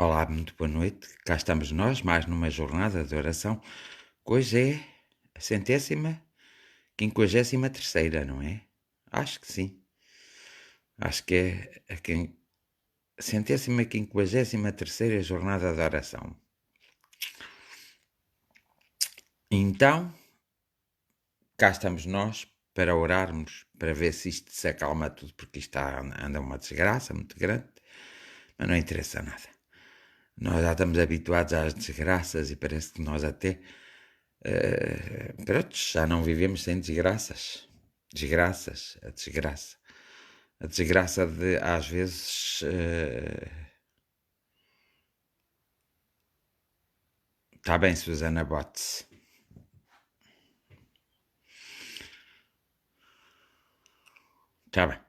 Olá, muito boa noite. Cá estamos nós, mais numa jornada de oração. Hoje é a centésima, quinquagésima terceira, não é? Acho que sim. Acho que é centésima, quinquagésima terceira jornada de oração. Então, cá estamos nós para orarmos, para ver se isto se acalma tudo, porque isto anda uma desgraça muito grande, mas não interessa nada. Nós já estamos habituados às desgraças e parece que nós até pronto, já não vivemos sem desgraças. Desgraças, a desgraça. A desgraça de, às vezes. Está bem, Susana Botes. Está bem.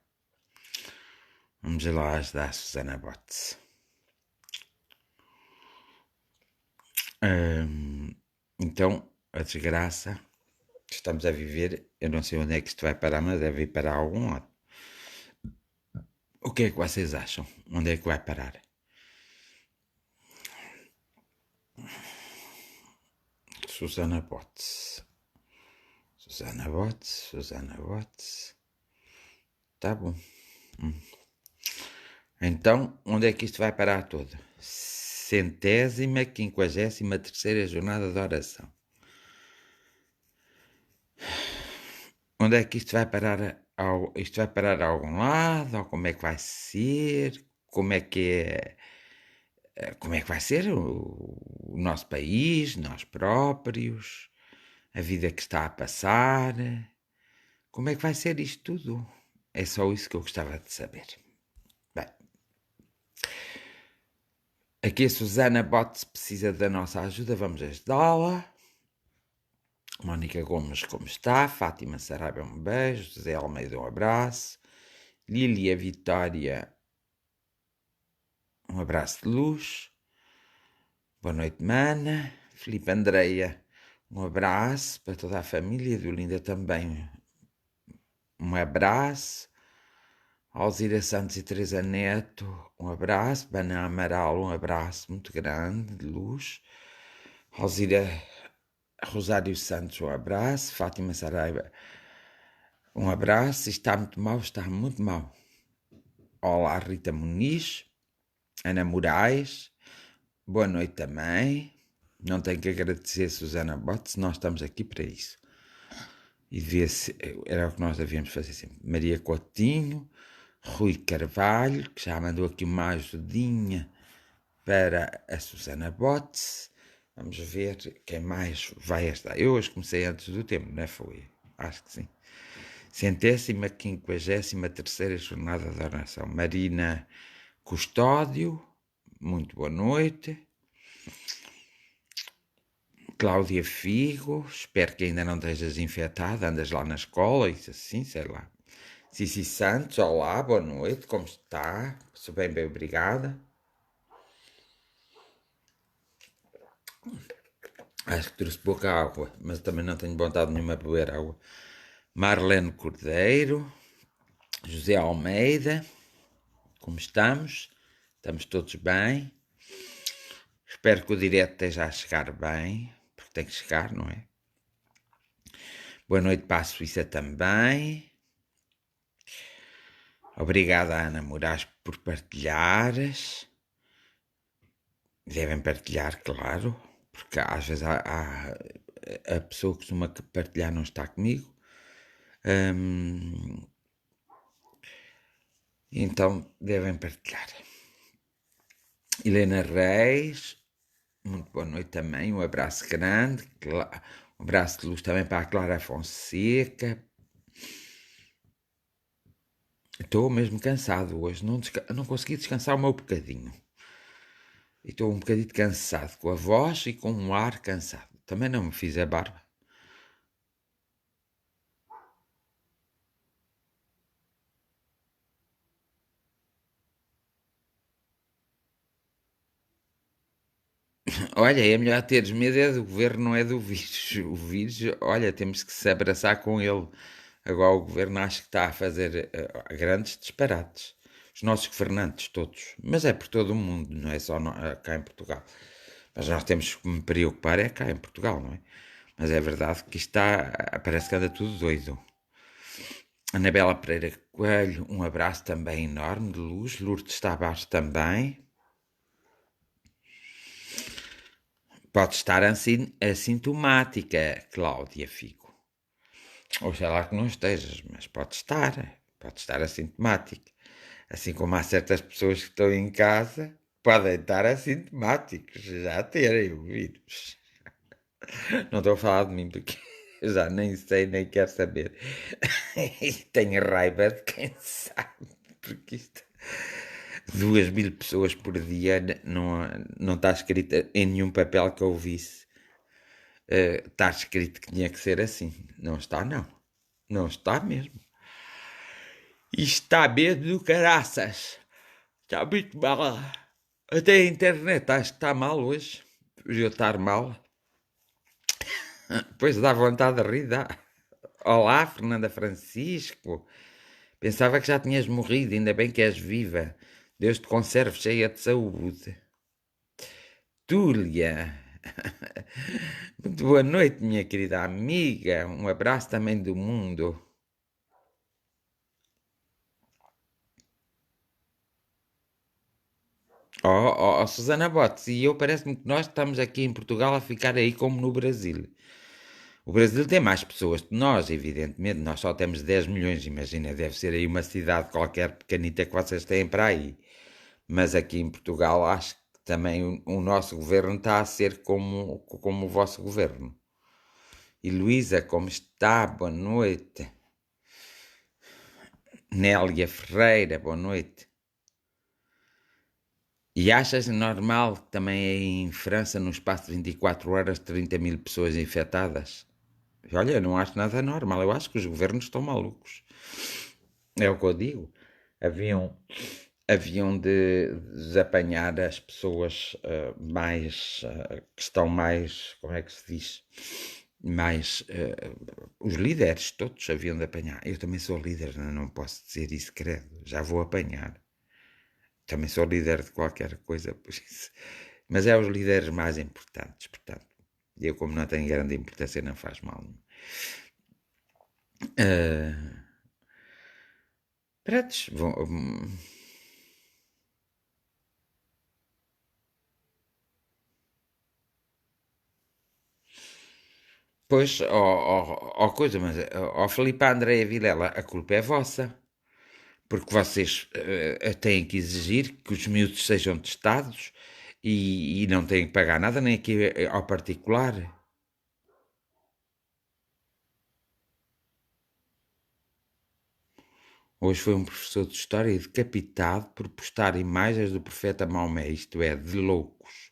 Vamos lá ajudar a Susana Botes. Então, a desgraça que estamos a viver, eu não sei onde é que isto vai parar, mas deve ir para algum lado. O que é que vocês acham? Onde é que vai parar? Susana Botes. Susana Botes, Susana Botes. Tá bom. Então, onde é que isto vai parar todo? Centésima, quinquagésima terceira jornada de oração. Onde é que isto vai parar? Isto vai parar a algum lado? Ou como é que vai ser? Como é que é? Como é que vai ser o nosso país, nós próprios, a vida que está a passar? Como é que vai ser isto tudo? É só isso que eu gostava de saber. Bem, aqui a Susana Botes precisa da nossa ajuda, vamos ajudá-la. Mónica Gomes, como está? Fátima Saraiva, um beijo. José Almeida, um abraço. Lília Vitória, um abraço de luz. Boa noite, mana. Filipe Andreia, um abraço para toda a família. Do Linda também, um abraço. Alzira Santos e Teresa Neto, um abraço. Bana Amaral, um abraço muito grande, de luz. Alzira Rosário Santos, um abraço. Fátima Saraiva, um abraço. Está muito mal, está muito mal. Olá, Rita Muniz. Ana Moraes, boa noite também. Não tenho que agradecer a Susana Botes, nós estamos aqui para isso. E era o que nós devíamos fazer sempre. Maria Coutinho, Rui Carvalho, que já mandou aqui uma ajudinha para a Susana Botes. Vamos ver quem mais vai ajudar. Eu hoje comecei antes do tempo, não é? Foi? Acho que sim. Centésima, quinquagésima terceira jornada da oração. Marina Custódio, muito boa noite. Cláudia Figo, espero que ainda não estejas infectada, andas lá na escola, isso assim, sei lá. Cici Santos, olá, boa noite, como está? Sou bem, bem, obrigada. Acho que trouxe pouca água, mas também não tenho vontade nenhuma de beber água. Marlene Cordeiro, José Almeida, como estamos? Estamos todos bem? Espero que o direto esteja a chegar bem, porque tem que chegar, não é? Boa noite para a Suíça também. Obrigada, Ana Moraes, por partilhares. Devem partilhar, claro, porque às vezes a pessoa que costuma partilhar não está comigo. Então devem partilhar. Helena Reis, muito boa noite também, um abraço grande, um abraço de luz também para a Clara Fonseca. Estou mesmo cansado hoje, não consegui descansar o meu bocadinho. E estou um bocadinho cansado, com a voz e com o ar cansado. Também não me fiz a barba. Olha, é melhor teres medo é do governo, não é do vírus. O vírus, olha, temos que se abraçar com ele. Agora o governo acho que está a fazer grandes disparates. os nossos governantes todos, mas é por todo o mundo, não é só cá em Portugal. Mas nós temos que me preocupar é cá em Portugal, não é? Mas é verdade que isto está, parece que anda tudo doido. Anabela Pereira Coelho, um abraço também enorme de luz. Lourdes Tavares também. Pode estar assintomática, Cláudia Figo. Ou sei lá que não estejas, mas pode estar assintomática. Assim como há certas pessoas que estão em casa, podem estar assintomáticos, já terem o vírus. Não estou a falar de mim porque já nem sei, nem quero saber. E tenho raiva de quem sabe, porque isto. 2.000 pessoas por dia não está escrito em nenhum papel que eu visse. Está escrito que tinha que ser assim. Não está, não. Não está mesmo. Isto está mesmo do caraças. Está muito mal. Até a internet acho que está mal hoje. Podia estar mal. Pois dá vontade de rir, dá. Olá, Fernanda Francisco. Pensava que já tinhas morrido, ainda bem que és viva. Deus te conserve cheia de saúde. Túlia. Muito boa noite, minha querida amiga. Um abraço também do mundo. Susana Botes, e eu parece-me que nós estamos aqui em Portugal a ficar aí como no Brasil. O Brasil tem mais pessoas que nós, evidentemente. Nós só temos 10 milhões, imagina, deve ser aí uma cidade qualquer pequenita que vocês têm para aí. Mas aqui em Portugal acho que também o nosso governo está a ser como o vosso governo. E Luísa, como está? Boa noite. Nélia Ferreira, boa noite. E achas normal também aí em França, no espaço de 24 horas, 30.000 pessoas infectadas? Olha, eu não acho nada normal. Eu acho que os governos estão malucos. É o que eu digo. Haviam de desapanhar as pessoas que estão mais, como é que se diz? Mais, os líderes todos haviam de apanhar. Eu também sou líder, não posso dizer isso, credo. Já vou apanhar. Também sou líder de qualquer coisa, por isso. Mas é os líderes mais importantes, portanto. Eu, como não tenho grande importância, não faz mal. Prontos, pois, coisa, mas, Filipe Andréia Vilela, a culpa é vossa. Porque vocês têm que exigir que os miúdos sejam testados e não têm que pagar nada, nem aqui ao particular. Hoje foi um professor de História decapitado por postar imagens do profeta Maomé, isto é, de loucos.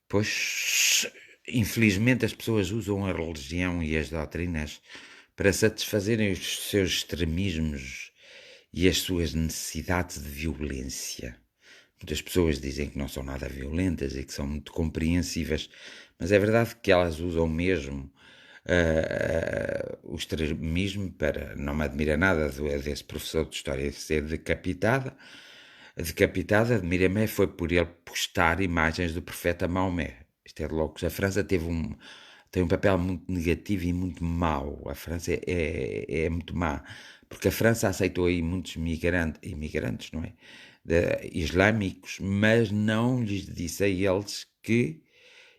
Pois, infelizmente, as pessoas usam a religião e as doutrinas para satisfazerem os seus extremismos e as suas necessidades de violência. Muitas pessoas dizem que não são nada violentas e que são muito compreensivas, mas é verdade que elas usam mesmo o extremismo para. Não me admira nada desse professor de História ser decapitado. Decapitada, admira-me foi por ele postar imagens do profeta Maomé. Isto é de loucos. A França tem um papel muito negativo e muito mau. A França é muito má, porque a França aceitou aí muitos imigrantes, não é? Islâmicos, mas não lhes disse a eles que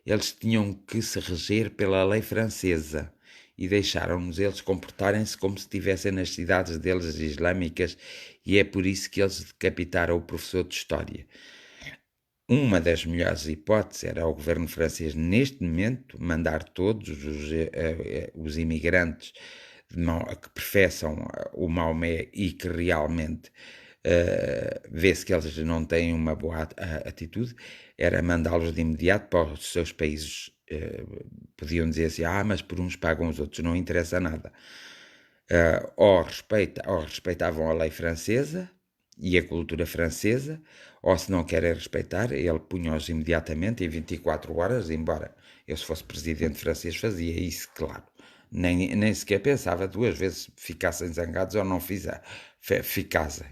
eles tinham que se reger pela lei francesa e deixaram-nos eles comportarem-se como se estivessem nas cidades deles islâmicas, e é por isso que eles decapitaram o professor de História. Uma das melhores hipóteses era o governo francês, neste momento, mandar todos os imigrantes que professam o Maomé e que realmente vê-se que eles não têm uma boa atitude, era mandá-los de imediato para os seus países. Podiam dizer assim, mas por uns pagam os outros, não interessa nada. Ou respeitavam a lei francesa e a cultura francesa, ou se não querem respeitar, ele punha-os imediatamente em 24 horas, embora eu se fosse presidente francês fazia isso, claro. nem sequer pensava duas vezes se ficassem zangados ou não ficassem.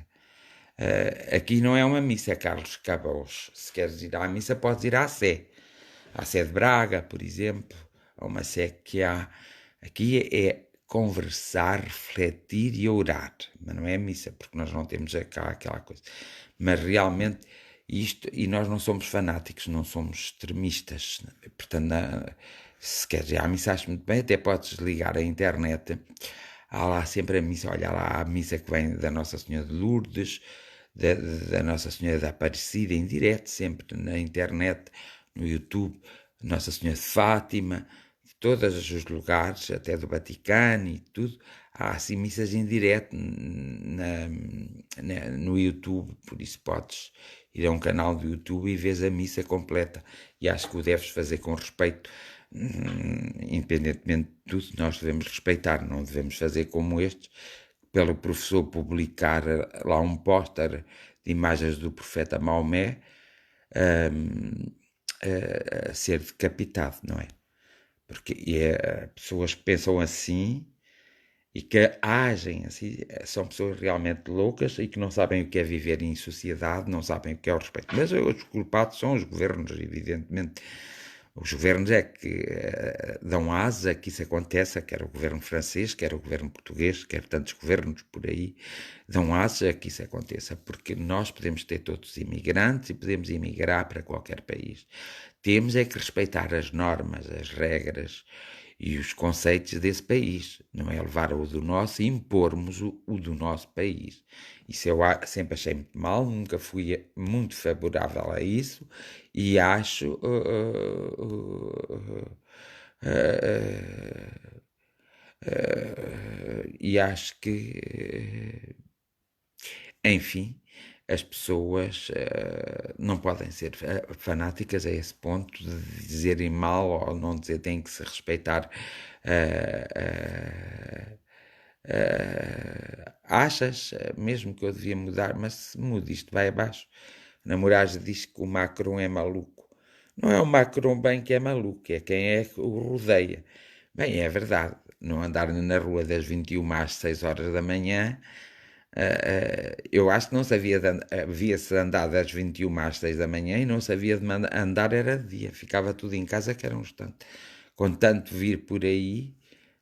Aqui não é uma missa, é Carlos Cabos. Se queres ir à missa, podes ir à Sé de Braga, por exemplo, a uma Sé que há. Aqui é conversar, refletir e orar, mas não é missa, porque nós não temos cá aquela coisa. Mas realmente isto, e nós não somos fanáticos, não somos extremistas, portanto, se queres ir à missa, acho muito bem, até podes ligar a internet, há lá sempre a missa, olha lá a missa que vem da Nossa Senhora de Lourdes, da Nossa Senhora da Aparecida, em direto, sempre na internet, no YouTube, Nossa Senhora de Fátima, de todos os lugares, até do Vaticano e tudo, há assim missas em direto no YouTube, por isso podes ir a um canal do YouTube e vês a missa completa, e acho que o deves fazer com respeito, independentemente de tudo, nós devemos respeitar, não devemos fazer como estes, pelo professor publicar lá um póster de imagens do profeta Maomé a ser decapitado, não é? Porque pessoas que pensam assim e que agem assim, são pessoas realmente loucas e que não sabem o que é viver em sociedade, não sabem o que é o respeito. Mas os culpados são os governos, evidentemente. Os governos é que dão asa a que isso aconteça, quer o governo francês, quer o governo português, quer tantos governos por aí, dão asa a que isso aconteça, porque nós podemos ter todos imigrantes e podemos emigrar para qualquer país. Temos é que respeitar as normas, as regras e os conceitos desse país, não é levar o do nosso e impormos o do nosso país. Isso eu sempre achei muito mal, nunca fui muito favorável a isso e acho que enfim, as pessoas não podem ser fanáticas a esse ponto de dizerem mal ou não dizer, têm que se respeitar. Achas mesmo que eu devia mudar, mas se muda isto vai abaixo. A namorada diz que o Macron é maluco. Não é o Macron bem que é maluco, é quem é que o rodeia. Bem, é verdade, não andar na rua das 21 às 6 horas da manhã. Eu acho que não sabia havia-se andar das 21 às 6 da manhã e não sabia de andar era de dia, ficava tudo em casa que era um instante. Com tanto vir por aí,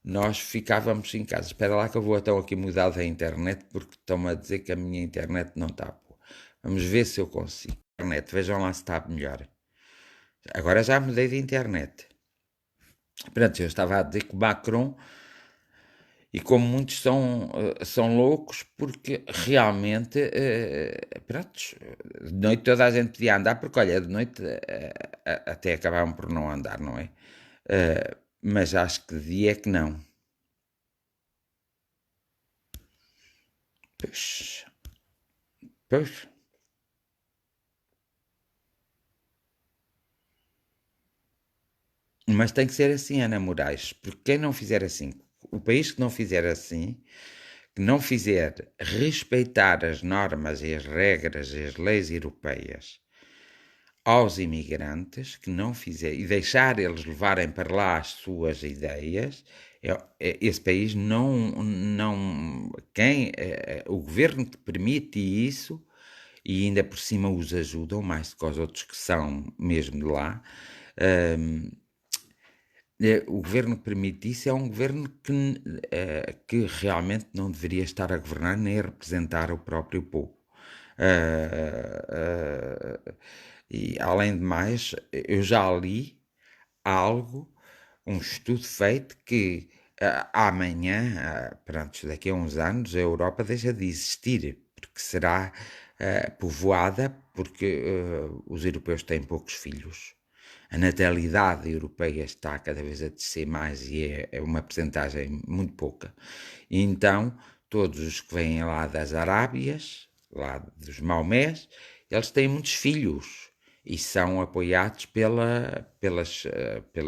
nós ficávamos em casa. Espera lá que eu vou então aqui mudar da internet porque estão-me a dizer que a minha internet não está boa. Vamos ver se eu consigo. Internet, vejam lá se está melhor. Agora já mudei de internet. Pronto, eu estava a dizer que o Macron, e como muitos são loucos, porque realmente, pronto, de noite toda a gente podia andar, porque olha, de noite até acabavam por não andar, não é? Mas acho que de dia é que não. Pois, pois. Mas tem que ser assim, Ana Moraes, porque quem não fizer assim, o país que não fizer assim, que não fizer respeitar as normas e as regras e as leis europeias aos imigrantes, que não fizer e deixar eles levarem para lá as suas ideias, esse país não, o governo que permite isso e ainda por cima os ajudam mais do que os outros que são mesmo de lá. O governo que permite isso é um governo que realmente não deveria estar a governar nem a representar o próprio povo. E além de mais, eu já li algo, um estudo feito que amanhã, pronto, daqui a uns anos, a Europa deixa de existir, porque será povoada porque os europeus têm poucos filhos. A natalidade europeia está cada vez a descer mais e é uma percentagem muito pouca. E então, todos os que vêm lá das Arábias, lá dos Maomés, eles têm muitos filhos e são apoiados pelas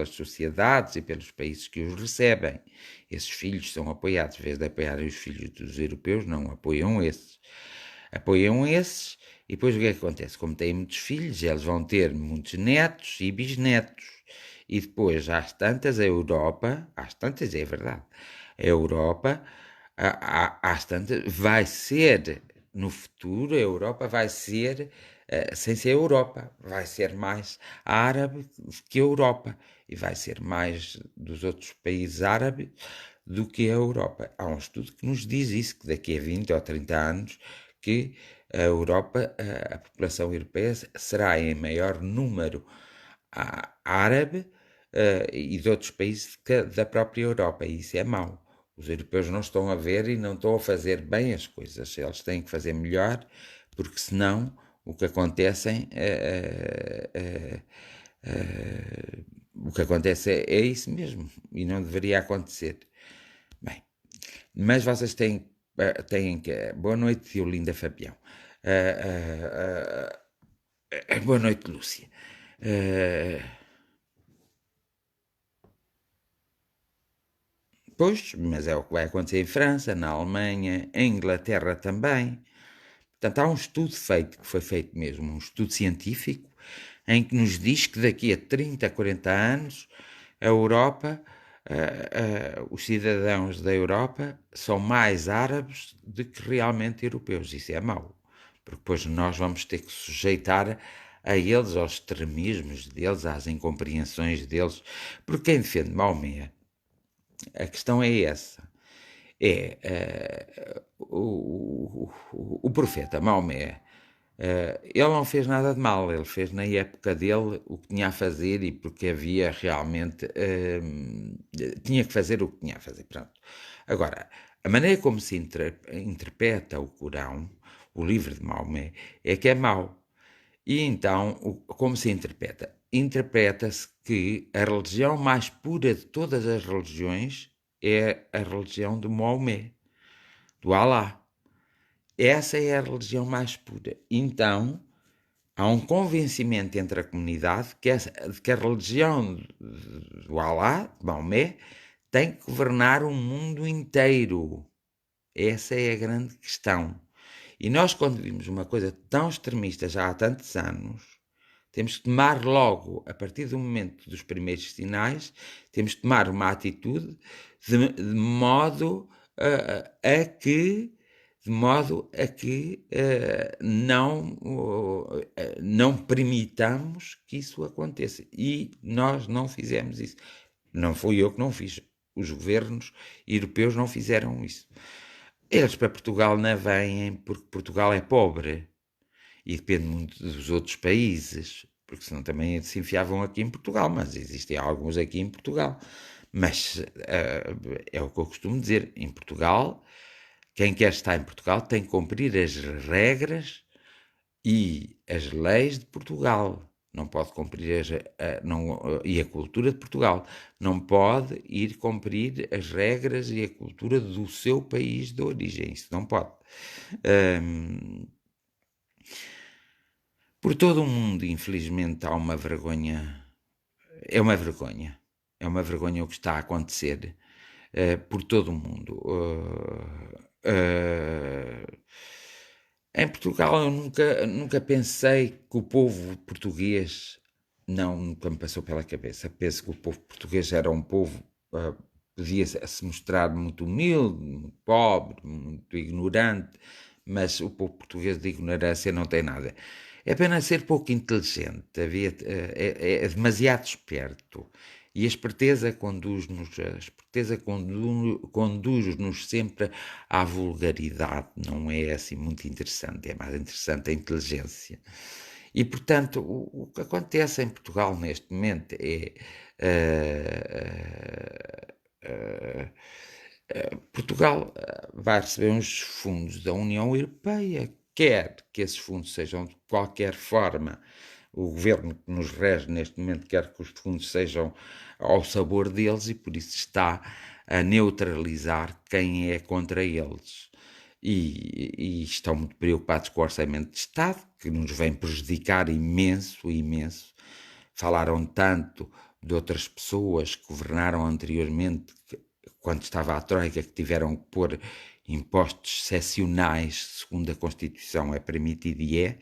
sociedades e pelos países que os recebem. Esses filhos são apoiados, em vez de apoiarem os filhos dos europeus, não apoiam esses. Apoiam esses e depois o que é que acontece? Como têm muitos filhos, eles vão ter muitos netos e bisnetos. E depois, às tantas, é verdade, a Europa, às tantas, vai ser, no futuro, a Europa vai ser, sem ser Europa, vai ser mais árabe que a Europa, e vai ser mais dos outros países árabes do que a Europa. Há um estudo que nos diz isso, que daqui a 20 ou 30 anos, que a Europa, a população europeia será em maior número árabe e de outros países da própria Europa, e isso é mau. Os europeus não estão a ver e não estão a fazer bem as coisas, eles têm que fazer melhor, porque senão o que acontece o que acontece é isso mesmo, e não deveria acontecer. Bem, mas vocês têm que. Boa noite, Diolinda Fabião. Boa noite, Lúcia. Pois, mas é o que vai acontecer em França, na Alemanha, em Inglaterra também. Portanto, há um estudo feito, que foi feito mesmo, um estudo científico, em que nos diz que daqui a 30, 40 anos, a Europa, os cidadãos da Europa são mais árabes do que realmente europeus. Isso é mau, porque depois nós vamos ter que sujeitar a eles, aos extremismos deles, às incompreensões deles, porque quem defende Maomé, a questão é essa. O profeta Maomé, ele não fez nada de mal, ele fez na época dele o que tinha a fazer e porque havia realmente, tinha que fazer o que tinha a fazer, pronto. Agora, a maneira como se interpreta o Corão, o livro de Maomé, é que é mau. E então, como se interpreta? Interpreta-se que a religião mais pura de todas as religiões é a religião de Maomé, do Alá. Essa é a religião mais pura. Então, há um convencimento entre a comunidade que a religião do Alá, de Maomé, tem que governar o mundo inteiro. Essa é a grande questão. E nós, quando vimos uma coisa tão extremista já há tantos anos, temos que tomar logo, a partir do momento dos primeiros sinais, temos que tomar uma atitude de modo a que não permitamos que isso aconteça. E nós não fizemos isso. Não fui eu que não fiz. Os governos europeus não fizeram isso. Eles para Portugal não vêm porque Portugal é pobre e depende muito dos outros países, porque senão também se enfiavam aqui em Portugal, mas existem alguns aqui em Portugal. Mas é o que eu costumo dizer, em Portugal, quem quer estar em Portugal tem que cumprir as regras e as leis de Portugal. Não pode cumprir e a cultura de Portugal. Não pode ir cumprir as regras e a cultura do seu país de origem. Isso não pode. Por todo o mundo, infelizmente, há uma vergonha. É uma vergonha. É uma vergonha o que está a acontecer por todo o mundo. Em Portugal eu nunca pensei que o povo português, não, nunca me passou pela cabeça. Penso que o povo português era um povo, podia se mostrar muito humilde, muito pobre, muito ignorante, mas o povo português de ignorância não tem nada. É apenas ser pouco inteligente, é demasiado esperto. E a esperteza conduz-nos sempre à vulgaridade, não é assim muito interessante, é mais interessante a inteligência. E, portanto, o que acontece em Portugal neste momento é Portugal vai receber uns fundos da União Europeia, quer que esses fundos sejam de qualquer forma, o governo que nos rege neste momento quer que os fundos sejam ao sabor deles e por isso está a neutralizar quem é contra eles. E estão muito preocupados com o orçamento de Estado, que nos vem prejudicar imenso, imenso. Falaram tanto de outras pessoas que governaram anteriormente, quando estava a Troika, que tiveram que pôr impostos excepcionais, segundo a Constituição é permitido e é,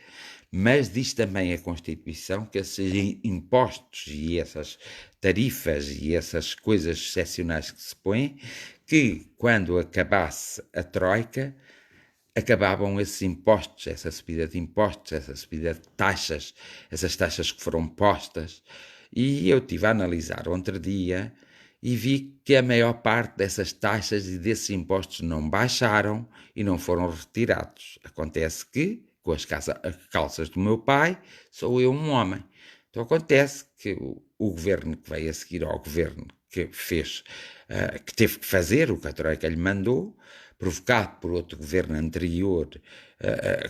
mas diz também a Constituição que esses impostos e essas tarifas e essas coisas excepcionais que se põem, que quando acabasse a Troika, acabavam esses impostos, essa subida de impostos, essa subida de taxas, essas taxas que foram postas. E eu estive a analisar outro dia e vi que a maior parte dessas taxas e desses impostos não baixaram e não foram retirados. Acontece que, com as calças do meu pai, sou eu um homem. Então acontece que o governo que veio a seguir ao governo que fez, que teve que fazer o que a Troika lhe mandou, provocado por outro governo anterior,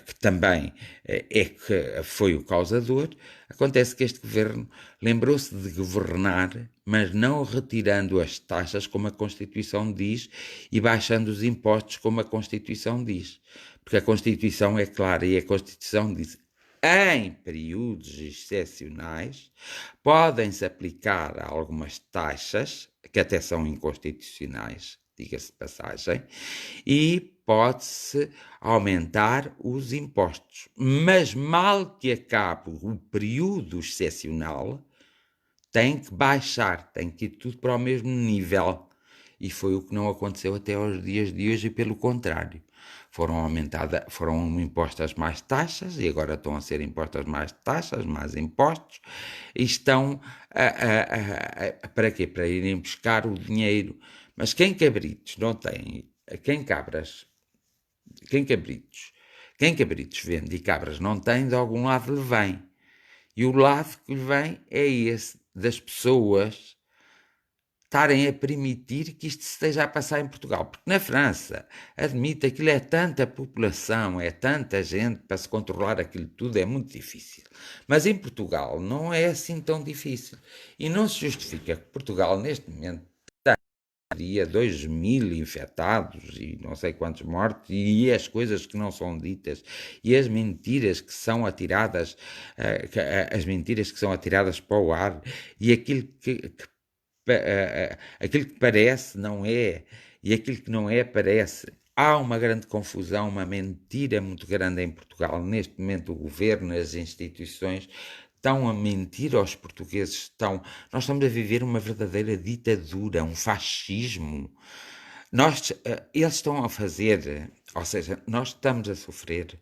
que também que foi o causador, acontece que este governo lembrou-se de governar, mas não retirando as taxas como a Constituição diz e baixando os impostos como a Constituição diz. Porque a Constituição é clara e a Constituição diz: em períodos excepcionais, podem-se aplicar algumas taxas, que até são inconstitucionais, diga-se de passagem, e pode-se aumentar os impostos. Mas mal que acabe o período excepcional, tem que baixar, tem que ir tudo para o mesmo nível. E foi o que não aconteceu até aos dias de hoje, e pelo contrário. Foram impostas mais taxas e agora estão a ser impostas mais taxas, mais impostos, e estão para quê? Para irem buscar o dinheiro. Mas quem cabritos não tem, quem cabritos vende e cabras não tem, de algum lado lhe vem. E o lado que lhe vem é esse, das pessoas estarem a permitir que isto se esteja a passar em Portugal. Porque na França, admite, aquilo é tanta população, é tanta gente, para se controlar aquilo tudo é muito difícil. Mas em Portugal não é assim tão difícil. E não se justifica que Portugal, neste momento, teria 2.000 infectados e não sei quantos mortos, e as coisas que não são ditas, e as mentiras que são atiradas, para o ar, e aquilo que parece não é, e aquilo que não é parece. Há uma grande confusão, uma mentira muito grande em Portugal. Neste momento o governo, as instituições estão a mentir aos portugueses. Nós estamos a viver uma verdadeira ditadura, um fascismo. Eles estão a fazer, ou seja, nós estamos a sofrer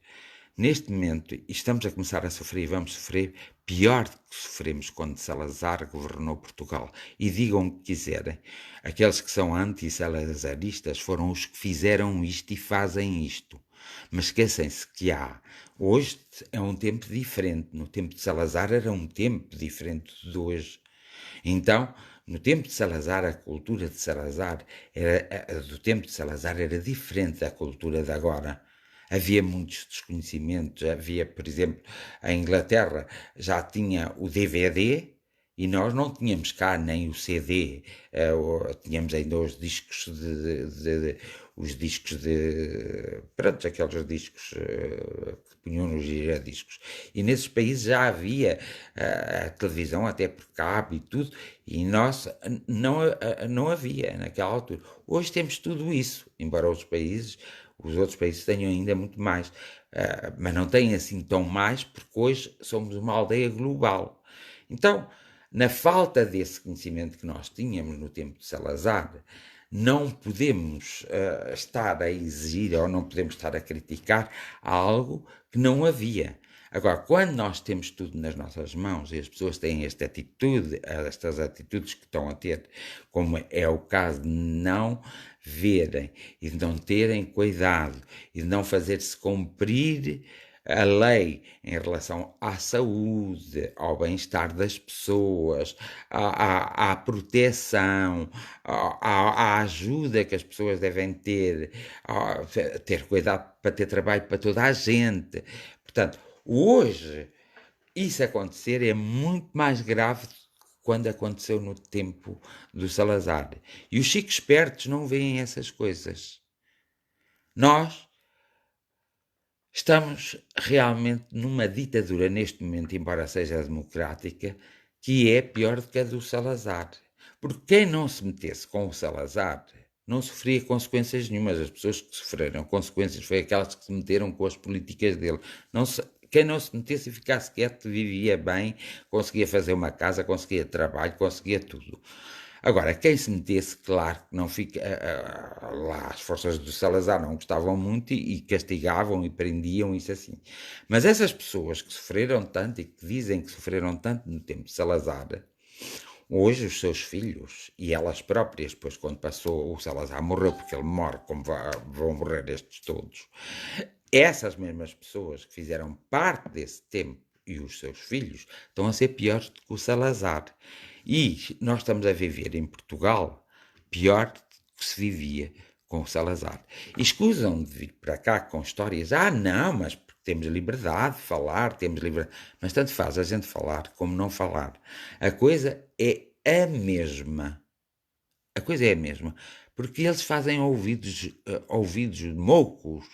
neste momento, e estamos a começar a sofrer e vamos sofrer pior do que sofremos quando Salazar governou Portugal. E digam o que quiserem, aqueles que são anti-salazaristas foram os que fizeram isto e fazem isto. Mas esquecem-se que hoje é um tempo diferente. No tempo de Salazar era um tempo diferente de hoje. Então, no tempo de Salazar, a cultura de Salazar do tempo de Salazar era diferente da cultura de agora. Havia muitos desconhecimentos. Havia, por exemplo, a Inglaterra já tinha o DVD e nós não tínhamos cá nem o CD. Tínhamos ainda os discos pronto, aqueles discos que punham nos giradiscos. E nesses países já havia a televisão até por cabo e tudo, e nós não havia naquela altura. Hoje temos tudo isso, embora os outros países tenham ainda muito mais, mas não têm assim tão mais, porque hoje somos uma aldeia global. Então, na falta desse conhecimento que nós tínhamos no tempo de Salazar, não podemos estar a exigir ou não podemos estar a criticar algo que não havia. Agora, quando nós temos tudo nas nossas mãos e as pessoas têm estas atitudes que estão a ter, como é o caso de não verem e de não terem cuidado e de não fazer-se cumprir a lei em relação à saúde, ao bem-estar das pessoas, à proteção, à ajuda que as pessoas devem ter cuidado para ter trabalho para toda a gente. Portanto, hoje, isso acontecer é muito mais grave quando aconteceu no tempo do Salazar. E os chicos espertos não veem essas coisas. Nós estamos realmente numa ditadura neste momento, embora seja democrática, que é pior do que a do Salazar. Porque quem não se metesse com o Salazar não sofria consequências nenhumas. As pessoas que sofreram consequências foi aquelas que se meteram com as políticas dele. Quem não se metesse e ficasse quieto vivia bem, conseguia fazer uma casa, conseguia trabalho, conseguia tudo. Agora, quem se metesse, claro que não fica. Lá as forças do Salazar não gostavam muito e castigavam e prendiam, isso assim. Mas essas pessoas que sofreram tanto e que dizem que sofreram tanto no tempo de Salazar, hoje os seus filhos e elas próprias, pois quando passou o Salazar morreu, porque ele morre, como vão morrer estes todos, essas mesmas pessoas que fizeram parte desse tempo e os seus filhos estão a ser piores do que o Salazar. E nós estamos a viver em Portugal pior do que se vivia com o Salazar. E escusam de vir para cá com histórias. Ah, não, mas temos liberdade de falar, temos liberdade. Mas tanto faz a gente falar como não falar. A coisa é a mesma. A coisa é a mesma. Porque eles fazem ouvidos moucos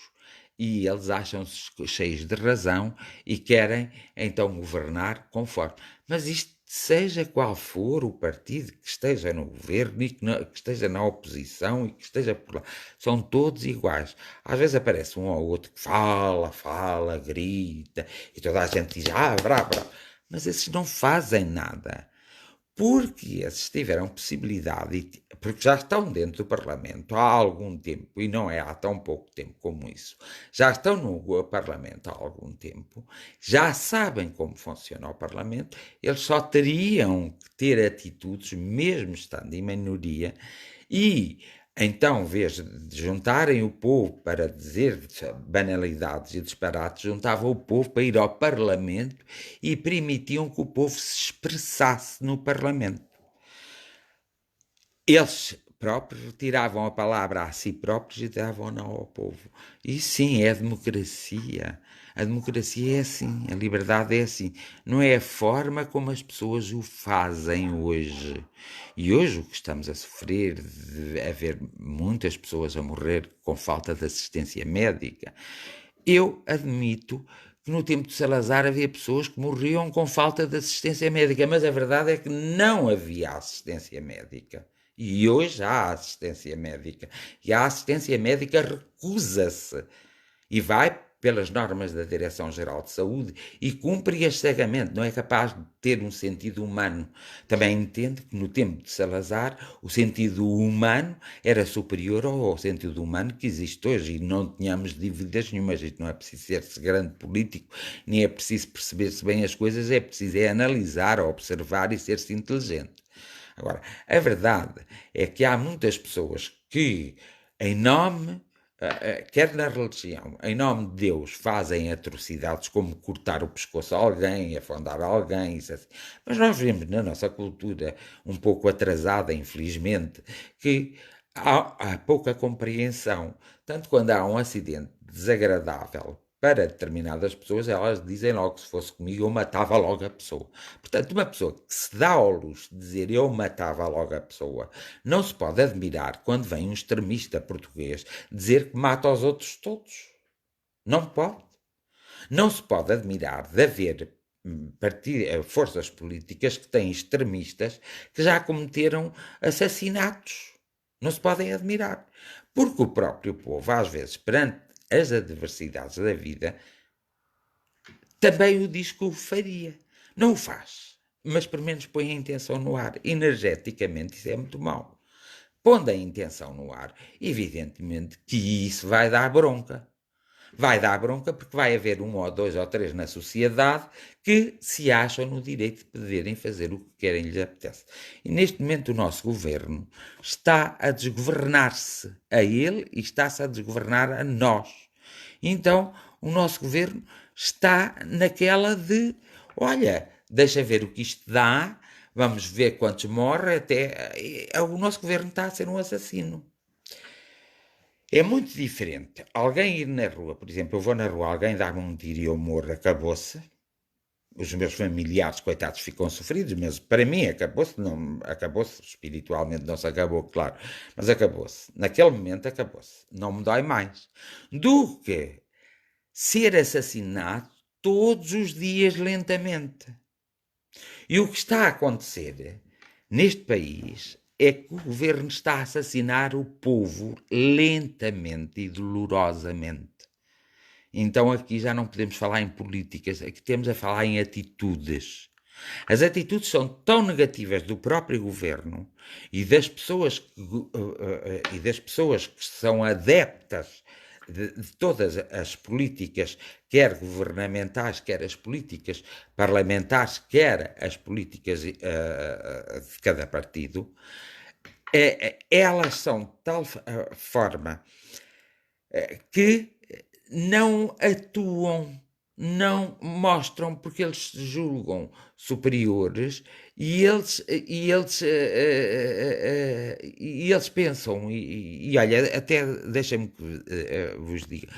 e eles acham-se cheios de razão e querem então governar conforme. Mas isto, seja qual for o partido que esteja no governo e que esteja na oposição e que esteja por lá, são todos iguais. Às vezes aparece um ou outro que fala, grita e toda a gente diz, brá, brá. Mas esses não fazem nada. Porque esses tiveram possibilidade, porque já estão dentro do Parlamento há algum tempo, e não é há tão pouco tempo como isso, já estão no Parlamento há algum tempo, já sabem como funciona o Parlamento, eles só teriam que ter atitudes, mesmo estando em minoria, e então, em vez de juntarem o povo para dizer banalidades e disparates, juntavam o povo para ir ao Parlamento e permitiam que o povo se expressasse no Parlamento. Eles próprios retiravam a palavra a si próprios e davam-na ao povo. E sim, é a democracia. A democracia é assim, a liberdade é assim. Não é a forma como as pessoas o fazem hoje. E hoje o que estamos a sofrer, de haver muitas pessoas a morrer com falta de assistência médica, eu admito que no tempo de Salazar havia pessoas que morriam com falta de assistência médica, mas a verdade é que não havia assistência médica. E hoje há assistência médica. E a assistência médica recusa-se e vai pelas normas da Direção-Geral de Saúde e cumpre-as cegamente, não é capaz de ter um sentido humano. Também entende que no tempo de Salazar o sentido humano era superior ao sentido humano que existe hoje e não tínhamos dúvidas nenhumas. Isto não é preciso ser-se grande político, nem é preciso perceber-se bem as coisas, é preciso analisar, observar e ser-se inteligente. Agora, a verdade é que há muitas pessoas que, em nome, quer na religião, em nome de Deus, fazem atrocidades como cortar o pescoço a alguém, afundar alguém, isso assim. Mas nós vemos na nossa cultura, um pouco atrasada, infelizmente, que há pouca compreensão. Tanto quando há um acidente desagradável para determinadas pessoas, elas dizem logo que se fosse comigo eu matava logo a pessoa. Portanto, uma pessoa que se dá ao luxo de dizer eu matava logo a pessoa, não se pode admirar quando vem um extremista português dizer que mata os outros todos. Não pode. Não se pode admirar de haver forças políticas que têm extremistas que já cometeram assassinatos. Não se podem admirar. Porque o próprio povo, às vezes, perante as adversidades da vida, também o diz que o faria. Não o faz, mas pelo menos põe a intenção no ar. Energeticamente, isso é muito mau. Pondo a intenção no ar, evidentemente que isso vai dar bronca. Vai dar bronca porque vai haver um ou dois ou três na sociedade que se acham no direito de poderem fazer o que querem lhes apetece. E neste momento o nosso governo está a desgovernar-se a ele e está-se a desgovernar a nós. Então o nosso governo está naquela de, olha, deixa ver o que isto dá, vamos ver quantos morrem, até o nosso governo está a ser um assassino. É muito diferente alguém ir na rua, por exemplo, eu vou na rua, alguém dá-me um tiro e eu morro, acabou-se. Os meus familiares, coitados, ficam sofridos, mas para mim acabou-se, não, acabou-se, espiritualmente não se acabou, claro, mas acabou-se. Naquele momento acabou-se. Não me dói mais. Do que ser assassinado todos os dias lentamente. E o que está a acontecer neste país é que o governo está a assassinar o povo lentamente e dolorosamente. Então aqui já não podemos falar em políticas, aqui temos a falar em atitudes. As atitudes são tão negativas do próprio governo e das pessoas que são adeptas de todas as políticas, quer governamentais, quer as políticas parlamentares, quer as políticas de cada partido, elas são de tal forma que não atuam, não mostram, porque eles se julgam superiores e eles pensam, e olha, até deixem-me que vos diga,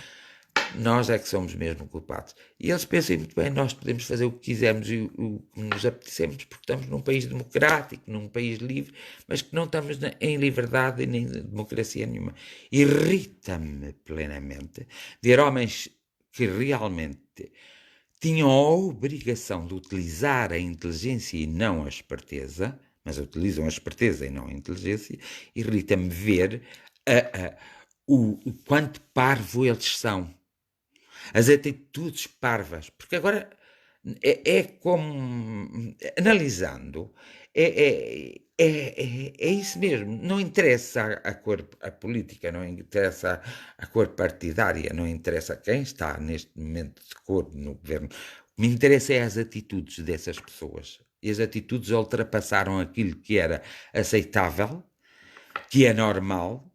nós é que somos mesmo culpados. E eles pensam muito bem, nós podemos fazer o que quisermos e o que nos apetecemos, porque estamos num país democrático, num país livre, mas que não estamos em liberdade nem democracia nenhuma. Irrita-me plenamente ver homens que realmente tinham a obrigação de utilizar a inteligência e não a esperteza, mas utilizam a esperteza e não a inteligência. Irrita-me ver o quanto parvo eles são. As atitudes parvas, porque agora é como, analisando, é isso mesmo, não interessa a cor a política, não interessa a cor partidária, não interessa quem está neste momento de cor no governo, o que me interessa é as atitudes dessas pessoas, e as atitudes ultrapassaram aquilo que era aceitável, que é normal,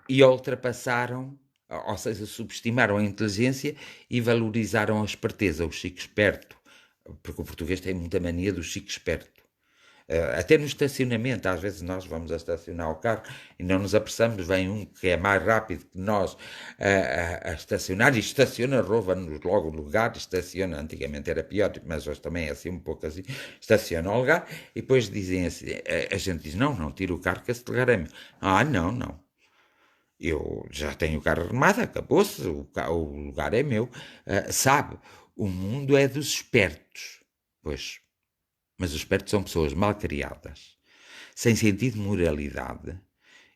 e ultrapassaram, ou seja, subestimaram a inteligência e valorizaram a esperteza, o chico esperto, porque o português tem muita mania do chico esperto. Até no estacionamento, às vezes nós vamos a estacionar o carro e não nos apressamos, vem um que é mais rápido que nós a estacionar e estaciona, rouba-nos logo o lugar, estaciona, antigamente era pior, mas hoje também é assim um pouco assim, estaciona o lugar e depois dizem assim, a gente diz, não, tira o carro que esse lugar é meu. Não. Eu já tenho o carro arrumado, acabou-se, o lugar é meu. Sabe, o mundo é dos espertos. Pois, mas os espertos são pessoas mal criadas, sem sentido de moralidade.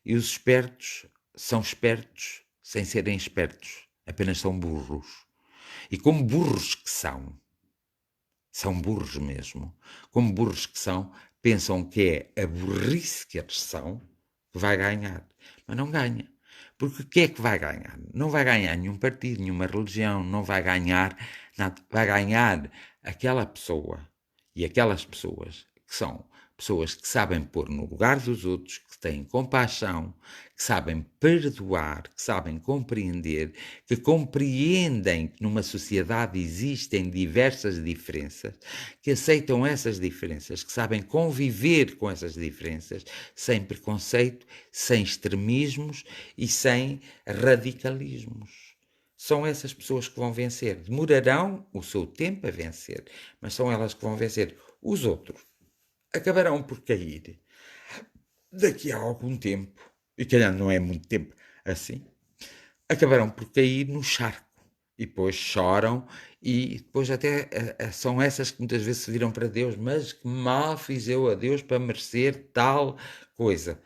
E os espertos são espertos sem serem espertos, apenas são burros. E como burros que são burros mesmo, como burros que são, pensam que é a burrice que eles são que vai ganhar. Mas não ganha. Porque o que é que vai ganhar? Não vai ganhar nenhum partido, nenhuma religião, não vai ganhar nada. Vai ganhar aquela pessoa e aquelas pessoas que são pessoas que sabem pôr no lugar dos outros, que têm compaixão, que sabem perdoar, que sabem compreender, que compreendem que numa sociedade existem diversas diferenças, que aceitam essas diferenças, que sabem conviver com essas diferenças sem preconceito, sem extremismos e sem radicalismos. São essas pessoas que vão vencer. Demorarão o seu tempo a vencer, mas são elas que vão vencer. Os outros acabarão por cair daqui a algum tempo, e calhar não é muito tempo assim, acabarão por cair no charco. E depois choram e depois até são essas que muitas vezes se viram para Deus, mas que mal fiz eu a Deus para merecer tal coisa.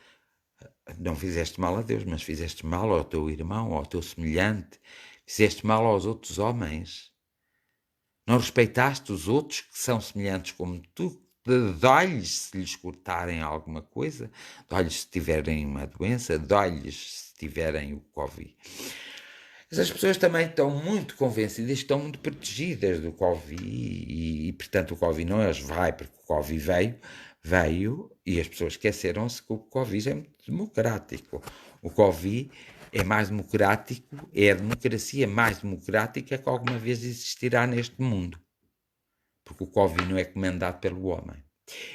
Não fizeste mal a Deus, mas fizeste mal ao teu irmão, ao teu semelhante, fizeste mal aos outros homens. Não respeitaste os outros que são semelhantes como tu, dói-lhes se lhes cortarem alguma coisa, dói-lhes se tiverem uma doença, dói-lhes se tiverem o Covid. Essas pessoas também estão muito convencidas, estão muito protegidas do Covid e portanto, o Covid não as vai, porque o Covid veio e as pessoas esqueceram-se que o Covid é muito democrático. O Covid é mais democrático, é a democracia mais democrática que alguma vez existirá neste mundo. Porque o Covid não é comandado pelo homem.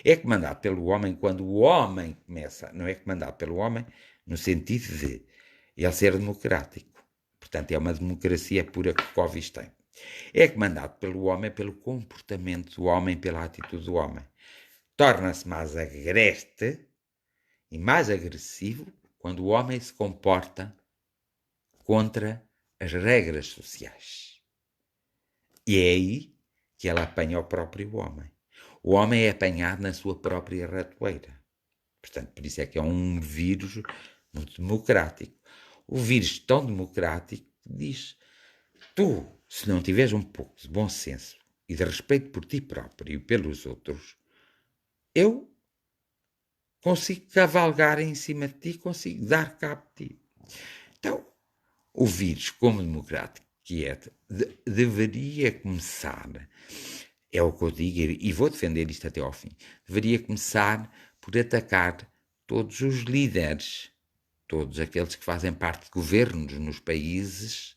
É comandado pelo homem quando o homem começa, não é comandado pelo homem no sentido de ele ser democrático. Portanto, é uma democracia pura que o Covid tem. É comandado pelo homem, pelo comportamento do homem, pela atitude do homem. Torna-se mais agreste e mais agressivo quando o homem se comporta contra as regras sociais. E é aí que ela apanha o próprio homem. O homem é apanhado na sua própria ratoeira. Portanto, por isso é que é um vírus muito democrático. O vírus tão democrático diz: tu, se não tiveres um pouco de bom senso e de respeito por ti próprio e pelos outros, eu consigo cavalgar em cima de ti, consigo dar cabo de ti. Então, o vírus, como democrático que é, deveria começar, é o que eu digo, e vou defender isto até ao fim, deveria começar por atacar todos os líderes, todos aqueles que fazem parte de governos nos países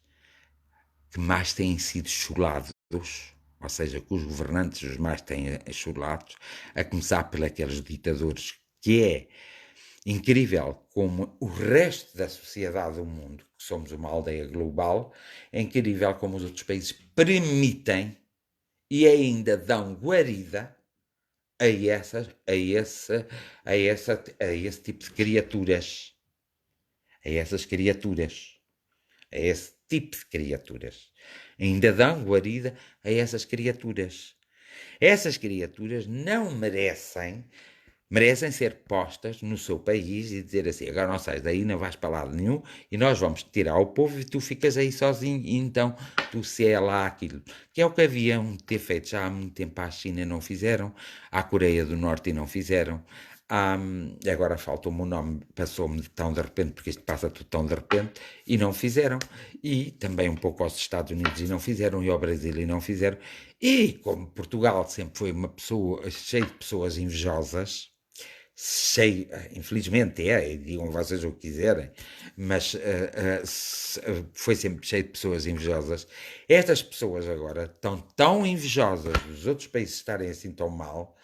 que mais têm sido chulados, ou seja, que os governantes os mais têm chulados, a começar pelos ditadores, que é incrível como o resto da sociedade do mundo, que somos uma aldeia global, é incrível como os outros países permitem e ainda dão guarida a esse tipo de criaturas. A essas criaturas. A esse tipo de criaturas. Ainda dão guarida a essas criaturas. Essas criaturas não merecem ser postas no seu país e dizer assim: agora não sais daí, não vais para lado nenhum e nós vamos te tirar ao povo e tu ficas aí sozinho e então tu se é lá aquilo. Que é o que haviam de ter feito já há muito tempo à China e não fizeram, à Coreia do Norte e não fizeram. Agora faltou-me o nome, passou-me tão de repente, porque isto passa tudo tão de repente, e não fizeram. E também um pouco aos Estados Unidos e não fizeram, e ao Brasil e não fizeram. E como Portugal sempre foi uma pessoa cheia de pessoas invejosas, cheio, infelizmente digam vocês o que quiserem, mas foi sempre cheio de pessoas invejosas. Estas pessoas agora estão tão invejosas dos outros países estarem assim tão mal,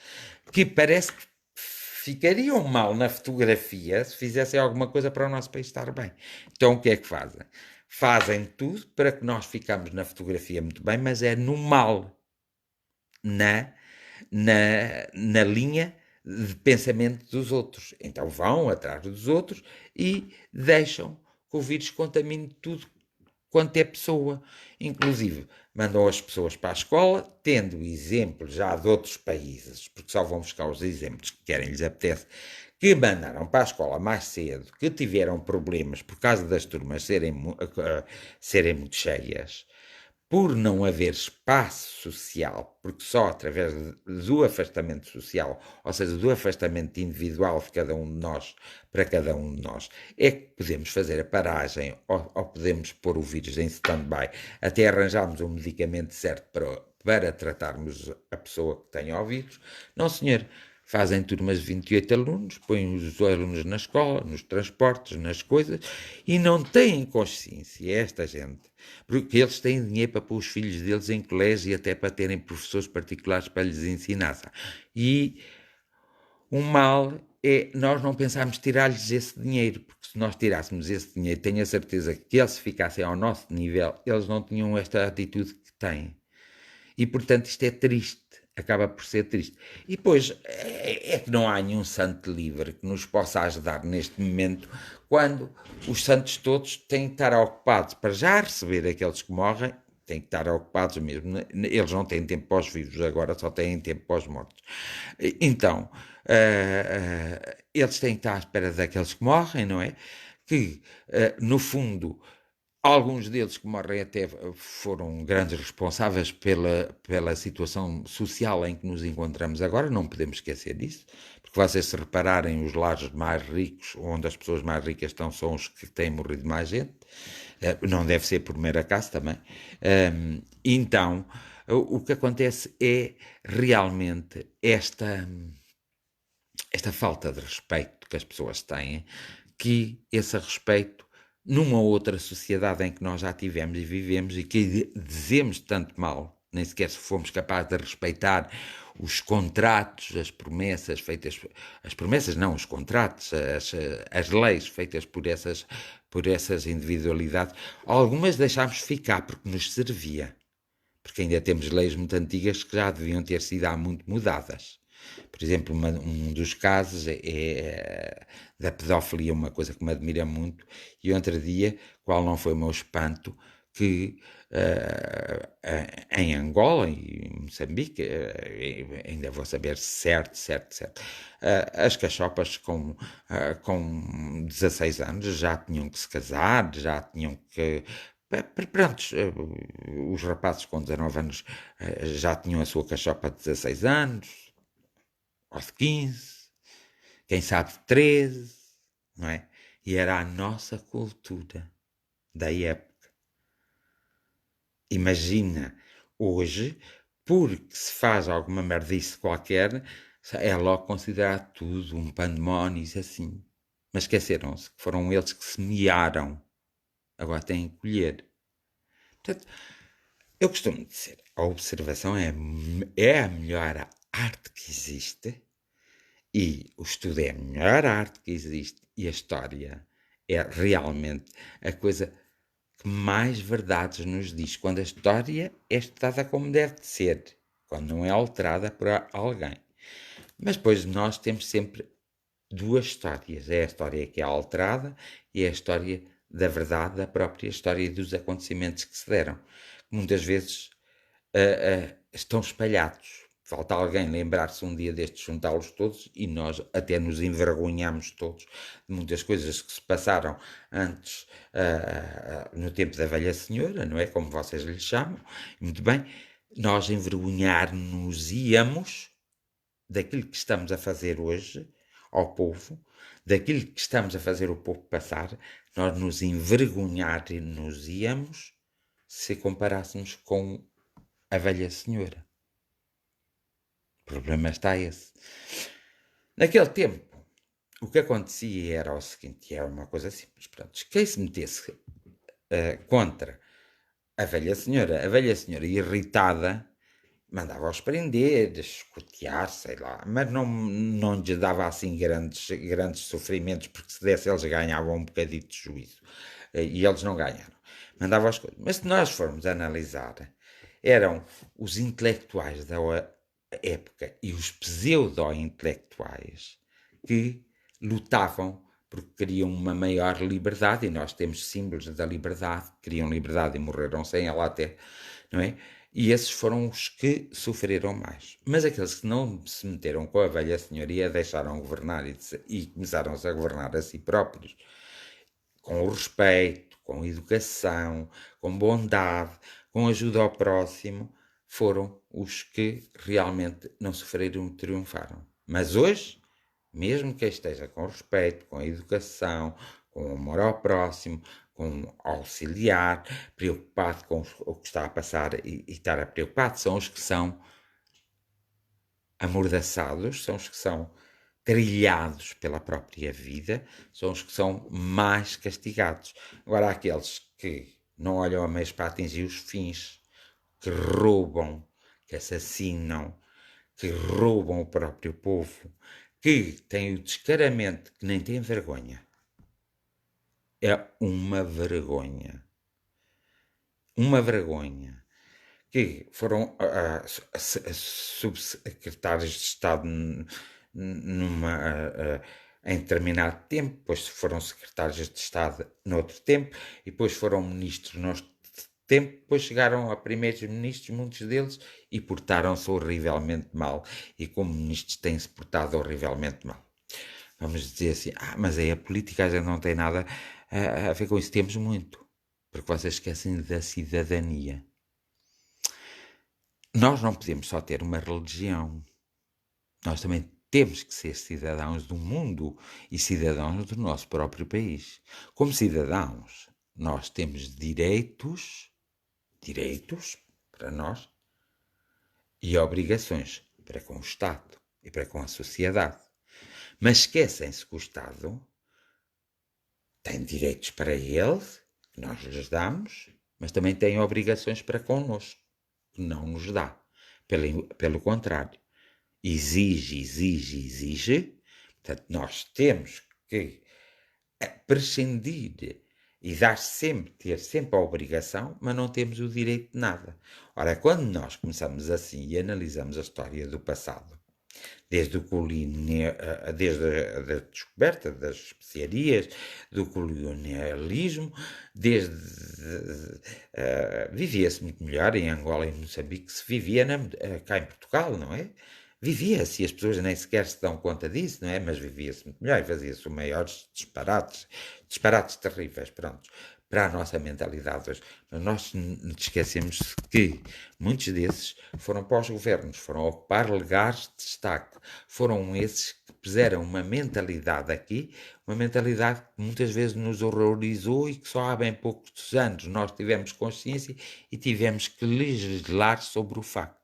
que parece que ficariam mal na fotografia se fizessem alguma coisa para o nosso país estar bem. Então o que é que fazem? Fazem tudo para que nós ficamos na fotografia muito bem, mas é no mal, na linha de pensamento dos outros. Então vão atrás dos outros e deixam que o vírus contamine tudo quanto é pessoa. Inclusive, mandam as pessoas para a escola, tendo exemplos já de outros países, porque só vão buscar os exemplos que querem, lhes apetece, que mandaram para a escola mais cedo, que tiveram problemas por causa das turmas serem muito cheias, por não haver espaço social, porque só através do afastamento social, ou seja, do afastamento individual de cada um de nós para cada um de nós, é que podemos fazer a paragem ou podemos pôr o vírus em stand-by até arranjarmos um medicamento certo para tratarmos a pessoa que tem o vírus. Não, senhor. Fazem turmas de 28 alunos, põem os alunos na escola, nos transportes, nas coisas, e não têm consciência, esta gente, porque eles têm dinheiro para pôr os filhos deles em colégio e até para terem professores particulares para lhes ensinar. E o mal é nós não pensarmos tirar-lhes esse dinheiro, porque se nós tirássemos esse dinheiro, tenho a certeza que eles ficassem ao nosso nível, eles não tinham esta atitude que têm. E, portanto, isto é triste. Acaba por ser triste. E depois, é que não há nenhum santo livre que nos possa ajudar neste momento, quando os santos todos têm que estar ocupados para já receber aqueles que morrem, têm que estar ocupados mesmo. Eles não têm tempo para os vivos, agora só têm tempo para os mortos. Então, eles têm que estar à espera daqueles que morrem, não é? Que, no fundo, alguns deles que morrem até foram grandes responsáveis pela situação social em que nos encontramos agora, não podemos esquecer disso, porque vocês se repararem, os lares mais ricos, onde as pessoas mais ricas estão, são os que têm morrido mais gente, não deve ser por mero acaso também. Então, o que acontece é realmente esta falta de respeito que as pessoas têm, que esse respeito numa outra sociedade em que nós já tivemos e vivemos e que dizemos tanto mal, nem sequer se fomos capazes de respeitar os contratos, as promessas feitas, as promessas não, os contratos, as leis feitas por essas individualidades, algumas deixámos ficar porque nos servia, porque ainda temos leis muito antigas que já deviam ter sido há muito mudadas. Por exemplo, um dos casos é da pedofilia, uma coisa que me admira muito, e outro dia, qual não foi o meu espanto, que em Angola, e Moçambique, ainda vou saber certo. As cachopas com 16 anos já tinham que se casar, já tinham que. Pronto, os rapazes com 19 anos já tinham a sua cachopa de 16 anos, ou de 15, quem sabe de 13, não é? E era a nossa cultura da época. Imagina, hoje, porque se faz alguma merdice qualquer, é logo considerado tudo um pandemónio e assim. Mas esqueceram-se que foram eles que semearam. Agora têm que colher. Portanto, eu costumo dizer, a observação é a melhor arte que existe e o estudo é a melhor arte que existe e a história é realmente a coisa que mais verdades nos diz quando a história é estudada como deve de ser, quando não é alterada por alguém. Mas depois nós temos sempre duas histórias. É a história que é alterada e é a história da verdade, da própria história e dos acontecimentos que se deram. Muitas vezes estão espalhados. Falta alguém lembrar-se um dia destes, juntá-los todos e nós até nos envergonhamos todos de muitas coisas que se passaram antes, no tempo da velha senhora, não é? Como vocês lhe chamam. Muito bem, nós envergonhar-nos-íamos daquilo que estamos a fazer hoje ao povo, daquilo que estamos a fazer o povo passar, nós nos envergonhar-nos-íamos se comparássemos com a velha senhora. O problema está esse. Naquele tempo, o que acontecia era o seguinte, era uma coisa simples, pronto, quem se metesse contra a velha senhora irritada, mandava-os prender, escotear, sei lá, mas não lhes dava assim grandes sofrimentos, porque se desse eles ganhavam um bocadinho de juízo, e eles não ganharam. Mandava-os coisas. Mas se nós formos analisar, eram os intelectuais da época e os pseudo-intelectuais que lutavam porque queriam uma maior liberdade, e nós temos símbolos da liberdade, queriam liberdade e morreram sem ela até, não é? E esses foram os que sofreram mais. Mas aqueles que não se meteram com a velha senhoria deixaram governar e começaram-se a governar a si próprios, com o respeito, com educação, com bondade, com ajuda ao próximo, foram os que realmente não sofreram e triunfaram. Mas hoje, mesmo que esteja com respeito, com educação, com amor ao próximo, com auxiliar, preocupado com o que está a passar e estar preocupado, são os que são amordaçados, são os que são trilhados pela própria vida, são os que são mais castigados. Agora, há aqueles que não olham a meios para atingir os fins, que roubam, que assassinam, que roubam o próprio povo, que têm o descaramento, que nem têm vergonha. É uma vergonha. Uma vergonha. Que foram subsecretários de Estado em determinado tempo, depois foram secretários de Estado noutro tempo, e depois foram ministros noutro tempo, depois chegaram a primeiros ministros, muitos deles, e portaram-se horrivelmente mal, e como ministros têm-se portado horrivelmente mal. Vamos dizer assim, mas aí a política já não tem nada a ver com isso. Temos muito, porque vocês esquecem da cidadania. Nós não podemos só ter uma religião, nós também temos que ser cidadãos do mundo e cidadãos do nosso próprio país. Como cidadãos, nós temos direitos para nós e obrigações para com o Estado e para com a sociedade. Mas esquecem-se que o Estado tem direitos para ele, que nós lhes damos, mas também tem obrigações para connosco, que não nos dá. Pelo contrário, exige. Portanto, nós temos que prescindir e ter sempre a obrigação, mas não temos o direito de nada. Ora, quando nós começamos assim e analisamos a história do passado, desde a descoberta das especiarias, do colonialismo, desde vivia-se muito melhor em Angola e Moçambique que se vivia cá em Portugal, não é? Vivia-se e as pessoas nem sequer se dão conta disso, não é? Mas vivia-se muito melhor e fazia-se os maiores disparates, disparates terríveis, pronto, para a nossa mentalidade hoje. Mas nós esquecemos que muitos desses foram para os governos, foram ocupar lugares de destaque, foram esses que puseram uma mentalidade aqui, uma mentalidade que muitas vezes nos horrorizou e que só há bem poucos anos nós tivemos consciência e tivemos que legislar sobre o facto.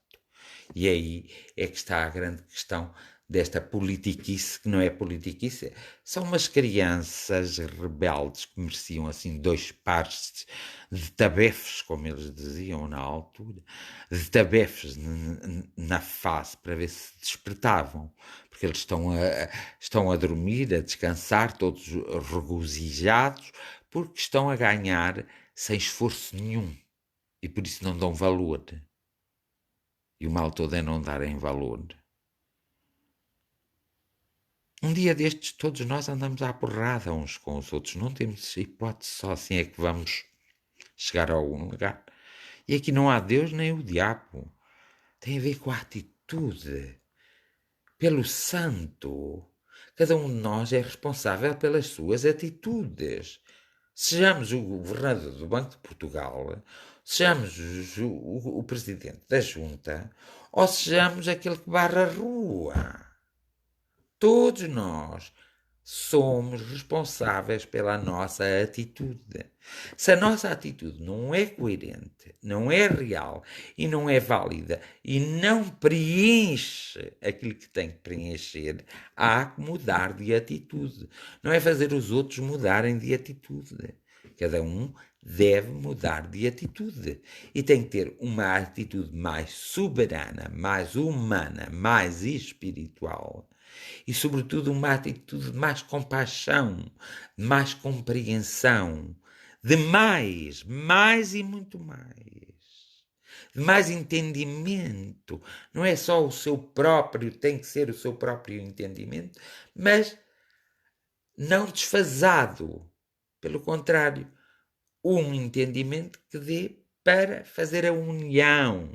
E aí é que está a grande questão desta politiquice, que não é politiquice, são umas crianças rebeldes que mereciam assim 2 pares de tabefes, como eles diziam na altura, de tabefes na face para ver se despertavam, porque eles estão a dormir, a descansar, todos regozijados, porque estão a ganhar sem esforço nenhum e por isso não dão valor. E o mal todo é não darem valor. Um dia destes, todos nós andamos à porrada uns com os outros. Não temos hipótese, só assim é que vamos chegar a algum lugar. E aqui não há Deus nem o diabo. Tem a ver com a atitude. Pelo santo. Cada um de nós é responsável pelas suas atitudes. Sejamos o governador do Banco de Portugal, sejamos o presidente da Junta, ou sejamos aquele que barra a rua. Todos nós somos responsáveis pela nossa atitude. Se a nossa atitude não é coerente, não é real e não é válida e não preenche aquilo que tem que preencher, há que mudar de atitude. Não é fazer os outros mudarem de atitude. Cada um deve mudar de atitude e tem que ter uma atitude mais soberana, mais humana, mais espiritual e, sobretudo, uma atitude de mais compaixão, de mais compreensão, de mais e muito mais. De mais entendimento. Não é só o seu próprio, tem que ser o seu próprio entendimento, mas não desfasado. Pelo contrário, um entendimento que dê para fazer a união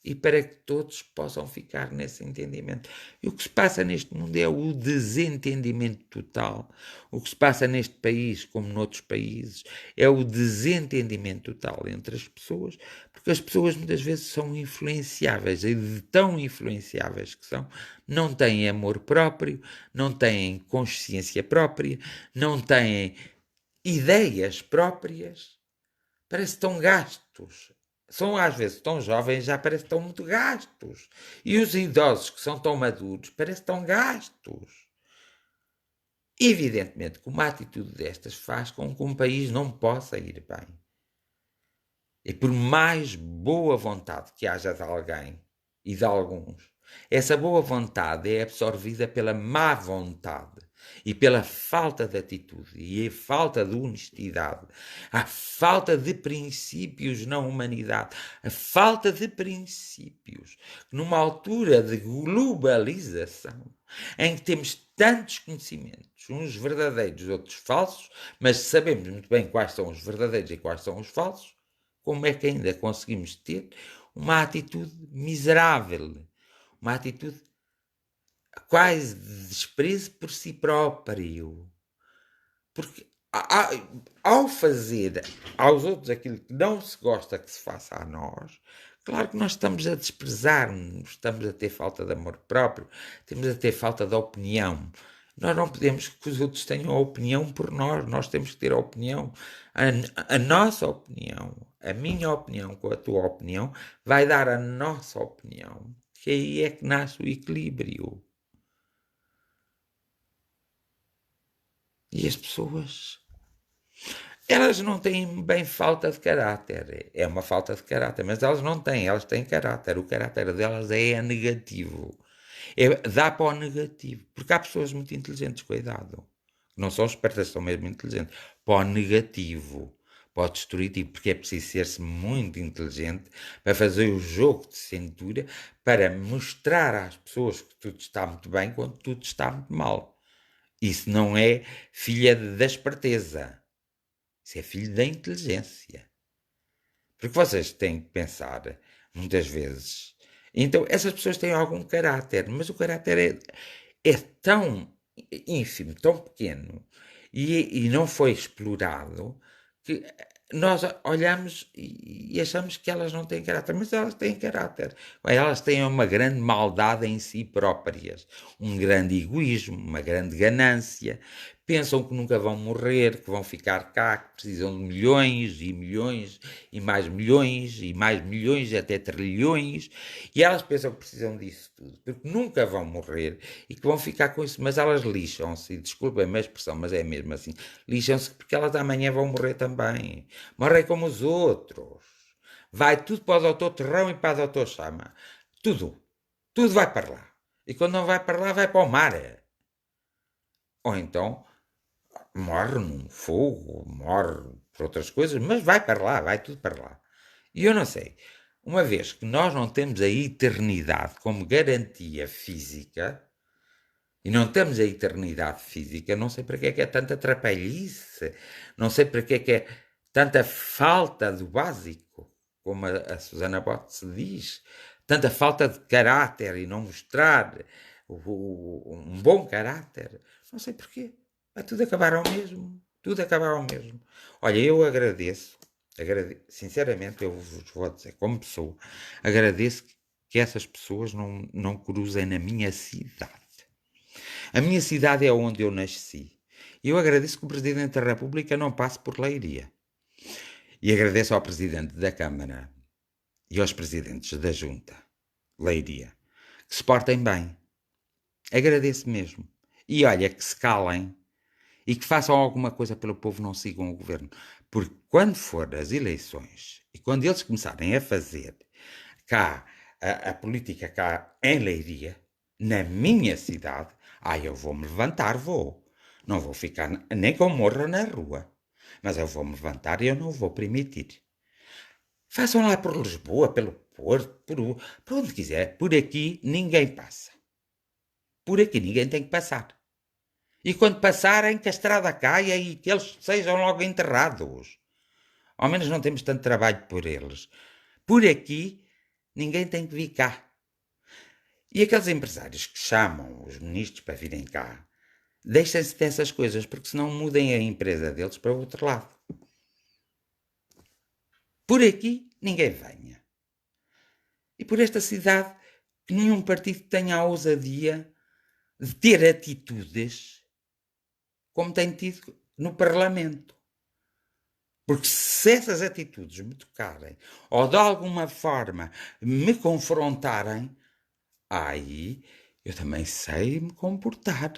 e para que todos possam ficar nesse entendimento. E o que se passa neste mundo é o desentendimento total. O que se passa neste país, como noutros países, é o desentendimento total entre as pessoas, porque as pessoas muitas vezes são influenciáveis, e de tão influenciáveis que são, não têm amor próprio, não têm consciência própria, não têm ideias próprias, parece que estão gastos. São às vezes tão jovens, já parece que estão muito gastos. E os idosos que são tão maduros, parece que estão gastos. Evidentemente que uma atitude destas faz com que um país não possa ir bem. E por mais boa vontade que haja de alguém e de alguns, essa boa vontade é absorvida pela má vontade e pela falta de atitude e a falta de honestidade, a falta de princípios na humanidade, a falta de princípios, numa altura de globalização, em que temos tantos conhecimentos, uns verdadeiros, outros falsos, mas sabemos muito bem quais são os verdadeiros e quais são os falsos, como é que ainda conseguimos ter uma atitude miserável, uma atitude quase de desprezo por si próprio. Porque ao fazer aos outros aquilo que não se gosta que se faça a nós, claro que nós estamos a desprezar-nos, estamos a ter falta de amor próprio, estamos a ter falta de opinião. Nós não podemos que os outros tenham a opinião por nós temos que ter a opinião, a nossa opinião, a minha opinião com a tua opinião, vai dar a nossa opinião, que aí é que nasce o equilíbrio. E as pessoas, elas não têm bem falta de caráter. É uma falta de caráter, mas elas não têm, elas têm caráter. O caráter delas é negativo. Dá para o negativo. Porque há pessoas muito inteligentes, cuidado. Não são espertas, são mesmo inteligentes. Para o negativo. pode destruir, tipo, porque é preciso ser-se muito inteligente para fazer o jogo de cintura, para mostrar às pessoas que tudo está muito bem quando tudo está muito mal. Isso não é filha da esperteza. Isso é filho da inteligência. Porque vocês têm que pensar, muitas vezes. Então, essas pessoas têm algum caráter, mas o caráter é tão ínfimo, tão pequeno, e não foi explorado, que nós olhamos e achamos que elas não têm caráter, mas elas têm caráter. Elas têm uma grande maldade em si próprias, um grande egoísmo, uma grande ganância. Pensam que nunca vão morrer, que vão ficar cá, que precisam de milhões e milhões e mais milhões, até trilhões, e elas pensam que precisam disso tudo, porque nunca vão morrer e que vão ficar com isso, mas elas lixam-se, e desculpem a expressão, mas é mesmo assim, lixam-se porque elas amanhã vão morrer também, morrem como os outros, vai tudo para o doutor Terrão e para a doutor Chama, tudo vai para lá, e quando não vai para lá vai para o mar, ou então morre num fogo, morre por outras coisas, mas vai para lá, vai tudo para lá. E eu não sei, uma vez que nós não temos a eternidade como garantia física, e não temos a eternidade física, não sei para que é tanta trapalhice, não sei para que é tanta falta do básico, como a Susana Bote se diz, tanta falta de caráter e não mostrar um bom caráter. Não sei porquê. Vai tudo acabar ao mesmo. Tudo acabar ao mesmo. Olha, eu agradeço, sinceramente, eu vos vou dizer, como pessoa, agradeço que essas pessoas não cruzem na minha cidade. A minha cidade é onde eu nasci. E eu agradeço que o Presidente da República não passe por Leiria. E agradeço ao Presidente da Câmara e aos Presidentes da Junta, Leiria, que se portem bem. Agradeço mesmo. E olha, que se calem e que façam alguma coisa pelo povo, não sigam o governo. Porque quando for as eleições e quando eles começarem a fazer cá a política cá em Leiria, na minha cidade, eu vou-me levantar, vou. Não vou ficar nem que eu morra na rua. Mas eu vou-me levantar e eu não vou permitir. Façam lá por Lisboa, pelo Porto, por onde quiser. Por aqui ninguém passa. Por aqui ninguém tem que passar. E quando passarem, que a estrada caia e que eles sejam logo enterrados. Ao menos não temos tanto trabalho por eles. Por aqui, ninguém tem que vir cá. E aqueles empresários que chamam os ministros para virem cá, deixem-se dessas coisas, porque senão mudem a empresa deles para o outro lado. Por aqui, ninguém venha. E por esta cidade, que nenhum partido tenha a ousadia de ter atitudes como tem tido no Parlamento. Porque se essas atitudes me tocarem ou de alguma forma me confrontarem, aí eu também sei me comportar.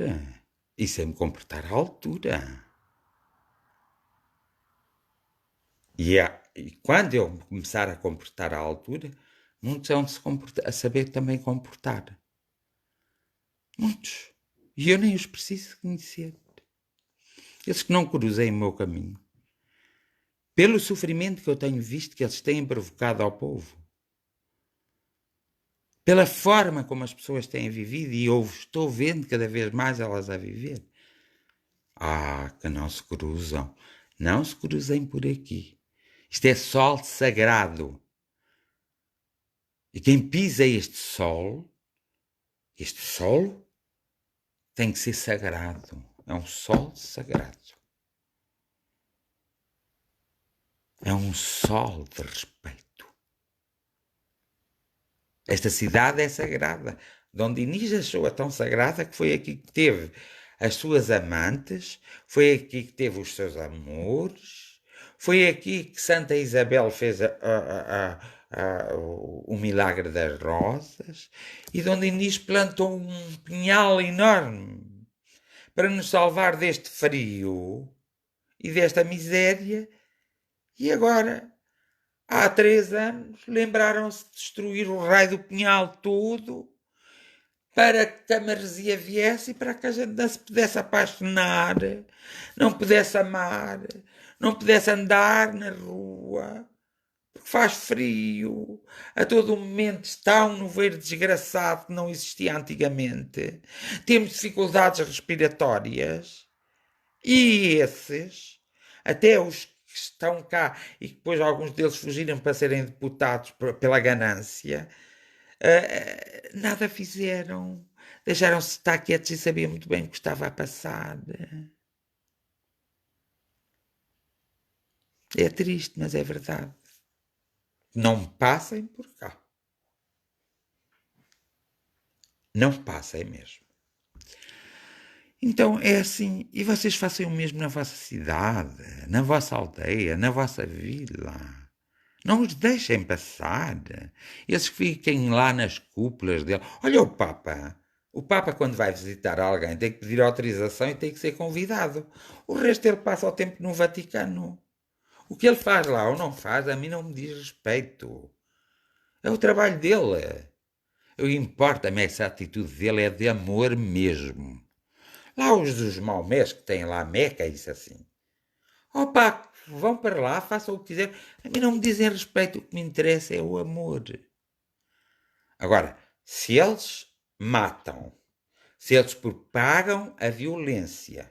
E sei me comportar à altura. E quando eu começar a comportar à altura, muitos vão se a saber também comportar. Muitos. E eu nem os preciso conhecer. Eles que não cruzem o meu caminho. Pelo sofrimento que eu tenho visto que eles têm provocado ao povo. Pela forma como as pessoas têm vivido, e eu estou vendo cada vez mais elas a viver. Que não se cruzam. Não se cruzem por aqui. Isto é sol sagrado. E quem pisa este sol tem que ser sagrado. É um sol sagrado. É um sol de respeito. Esta cidade é sagrada. Dom Dinis achou-a tão sagrada que foi aqui que teve as suas amantes, foi aqui que teve os seus amores, foi aqui que Santa Isabel fez o milagre das rosas, e Dom Dinis plantou um pinhal enorme para nos salvar deste frio e desta miséria, e agora, há 3 anos, lembraram-se de destruir o raio do pinhal todo para que a maresia viesse e para que a gente não se pudesse apaixonar, não pudesse amar, não pudesse andar na rua, porque faz frio, a todo momento está um nevoeiro desgraçado que não existia antigamente, temos dificuldades respiratórias, e esses, até os que estão cá e que depois alguns deles fugiram para serem deputados pela ganância, nada fizeram. Deixaram-se estar quietos e sabiam muito bem o que estava a passar. É triste, mas é verdade. Não passem por cá. Não passem mesmo. Então é assim, e vocês façam o mesmo na vossa cidade, na vossa aldeia, na vossa vila. Não os deixem passar. Esses que fiquem lá nas cúpulas dele. Olha o Papa. O Papa, quando vai visitar alguém, tem que pedir autorização e tem que ser convidado. O resto ele passa o tempo no Vaticano. O que ele faz lá ou não faz, a mim não me diz respeito. É o trabalho dele. O que importa-me essa atitude dele é de amor mesmo. Lá os dos Maomés que têm lá Meca, isso assim. Opa, vão para lá, façam o que quiserem. A mim não me dizem respeito, o que me interessa é o amor. Agora, se eles matam, se eles propagam a violência,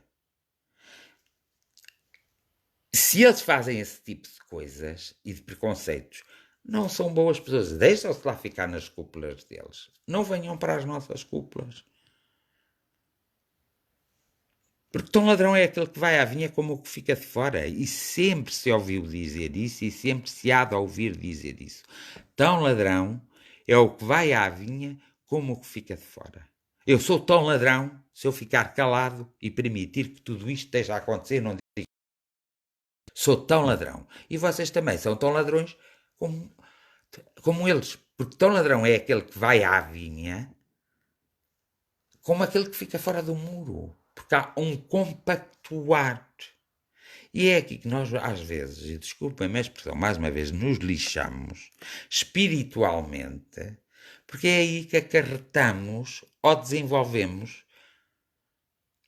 se eles fazem esse tipo de coisas e de preconceitos, não são boas pessoas. Deixam-se lá ficar nas cúpulas deles. Não venham para as nossas cúpulas. Porque tão ladrão é aquele que vai à vinha como o que fica de fora. E sempre se ouviu dizer isso e sempre se há de ouvir dizer isso. Tão ladrão é o que vai à vinha como o que fica de fora. Eu sou tão ladrão se eu ficar calado e permitir que tudo isto esteja a acontecer. Não digo. Sou tão ladrão. E vocês também são tão ladrões como eles. Porque tão ladrão é aquele que vai à vinha como aquele que fica fora do muro. Porque há um compactuar. E é aqui que nós, às vezes, e desculpem-me a expressão, mais uma vez, nos lixamos espiritualmente, porque é aí que acarretamos ou desenvolvemos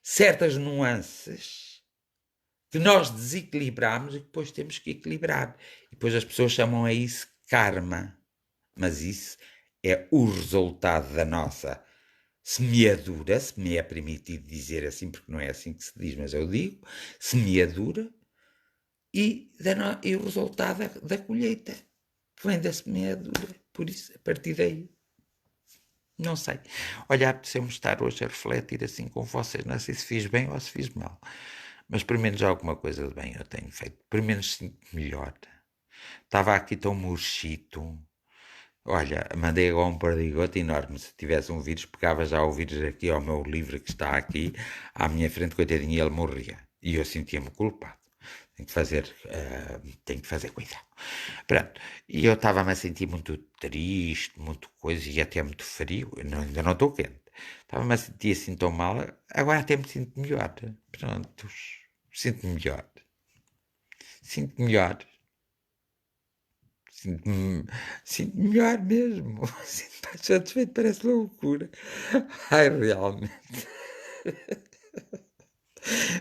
certas nuances que nós desequilibramos e que depois temos que equilibrar. E depois as pessoas chamam a isso karma. Mas isso é o resultado da nossa semeadura, se me é permitido dizer assim, porque não é assim que se diz, mas eu digo, semeadura, e o resultado da colheita, que vem da semeadura. Por isso, a partir daí, não sei. Olha, apeteceu-me estar hoje a refletir assim com vocês, não sei se fiz bem ou se fiz mal, mas pelo menos alguma coisa de bem eu tenho feito, pelo menos sinto melhor. Estava aqui tão murchito. Olha, mandei agora um perdigoto enorme. Se tivesse um vírus, pegava já o vírus aqui ao meu livro que está aqui à minha frente, coitadinho, e ele morria. E eu sentia-me culpado. Tenho que fazer cuidado. Pronto. E eu estava-me a sentir muito triste, muito coisa, e até muito frio. Ainda não estou quente. Estava-me a sentir assim tão mal. Agora até me sinto melhor. Pronto. Sinto-me melhor. Sinto melhor. Sinto-me sinto melhor mesmo. Sinto mais satisfeito, parece loucura. Ai, realmente.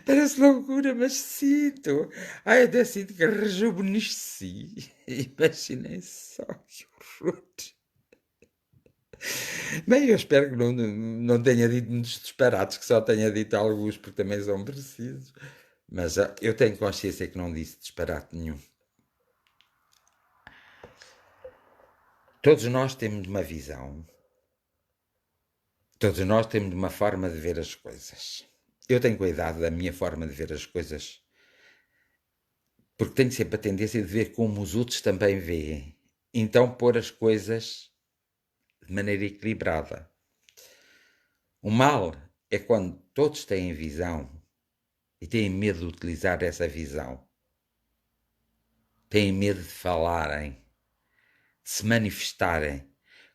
Parece loucura, mas sinto. Ai, até sinto que rejuvenesci. Imaginem só que horror. Bem, eu espero que não tenha dito muitos disparates, que só tenha dito alguns, porque também são precisos. Mas eu tenho consciência que não disse disparate nenhum. Todos nós temos uma visão. Todos nós temos uma forma de ver as coisas. Eu tenho cuidado da minha forma de ver as coisas, porque tenho sempre a tendência de ver como os outros também veem. Então, pôr as coisas de maneira equilibrada. O mal é quando todos têm visão e têm medo de utilizar essa visão. Têm medo de falarem, de se manifestarem,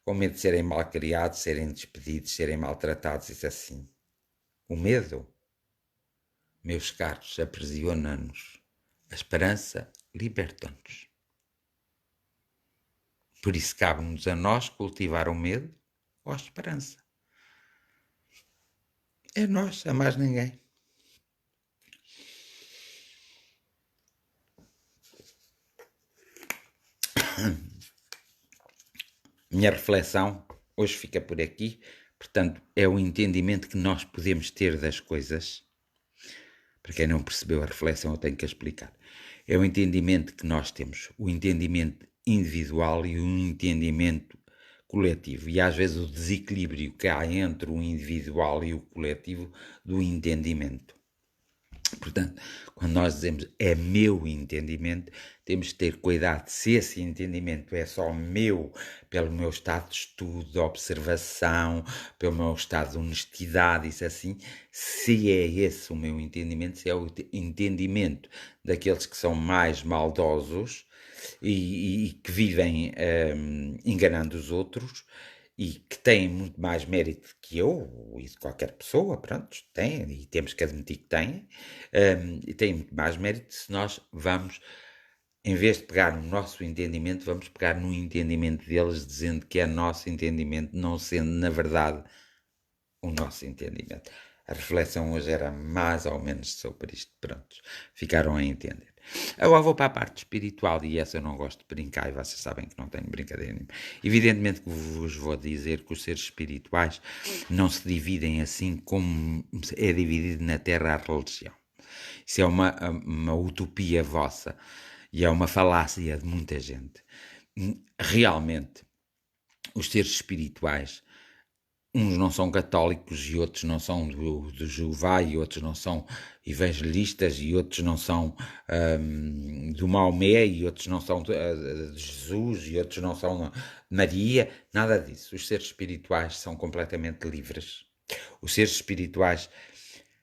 com medo de serem mal criados, serem despedidos, serem maltratados, isso assim. O medo, meus caros, aprisiona-nos. A esperança liberta-nos. Por isso cabe-nos a nós cultivar o medo ou a esperança. É nós, a mais ninguém. Minha reflexão hoje fica por aqui. Portanto, é o entendimento que nós podemos ter das coisas. Para quem não percebeu a reflexão, eu tenho que explicar. É o entendimento que nós temos, o entendimento individual e o entendimento coletivo. E às vezes o desequilíbrio que há entre o individual e o coletivo do entendimento. Portanto, quando nós dizemos é meu entendimento, temos de ter cuidado se esse entendimento é só meu, pelo meu estado de estudo, de observação, pelo meu estado de honestidade, isso assim, se é esse o meu entendimento, se é o entendimento daqueles que são mais maldosos e que vivem enganando os outros, e que têm muito mais mérito que eu e de qualquer pessoa, pronto, têm, e temos que admitir que têm, e têm muito mais mérito se nós vamos, em vez de pegar no nosso entendimento, vamos pegar no entendimento deles, dizendo que é nosso entendimento, não sendo, na verdade, o nosso entendimento. A reflexão hoje era mais ou menos sobre isto, pronto, ficaram a entender. Agora vou para a parte espiritual, e essa eu não gosto de brincar, e vocês sabem que não tenho brincadeira nenhuma. Evidentemente que vos vou dizer que os seres espirituais não se dividem assim como é dividido na Terra a religião. Isso é uma utopia vossa, e é uma falácia de muita gente. Realmente, os seres espirituais, uns não são católicos e outros não são do Jeová, e outros não são evangelistas, e outros não são do Maomé, e outros não são de Jesus, e outros não são de Maria, nada disso. Os seres espirituais são completamente livres. Os seres espirituais,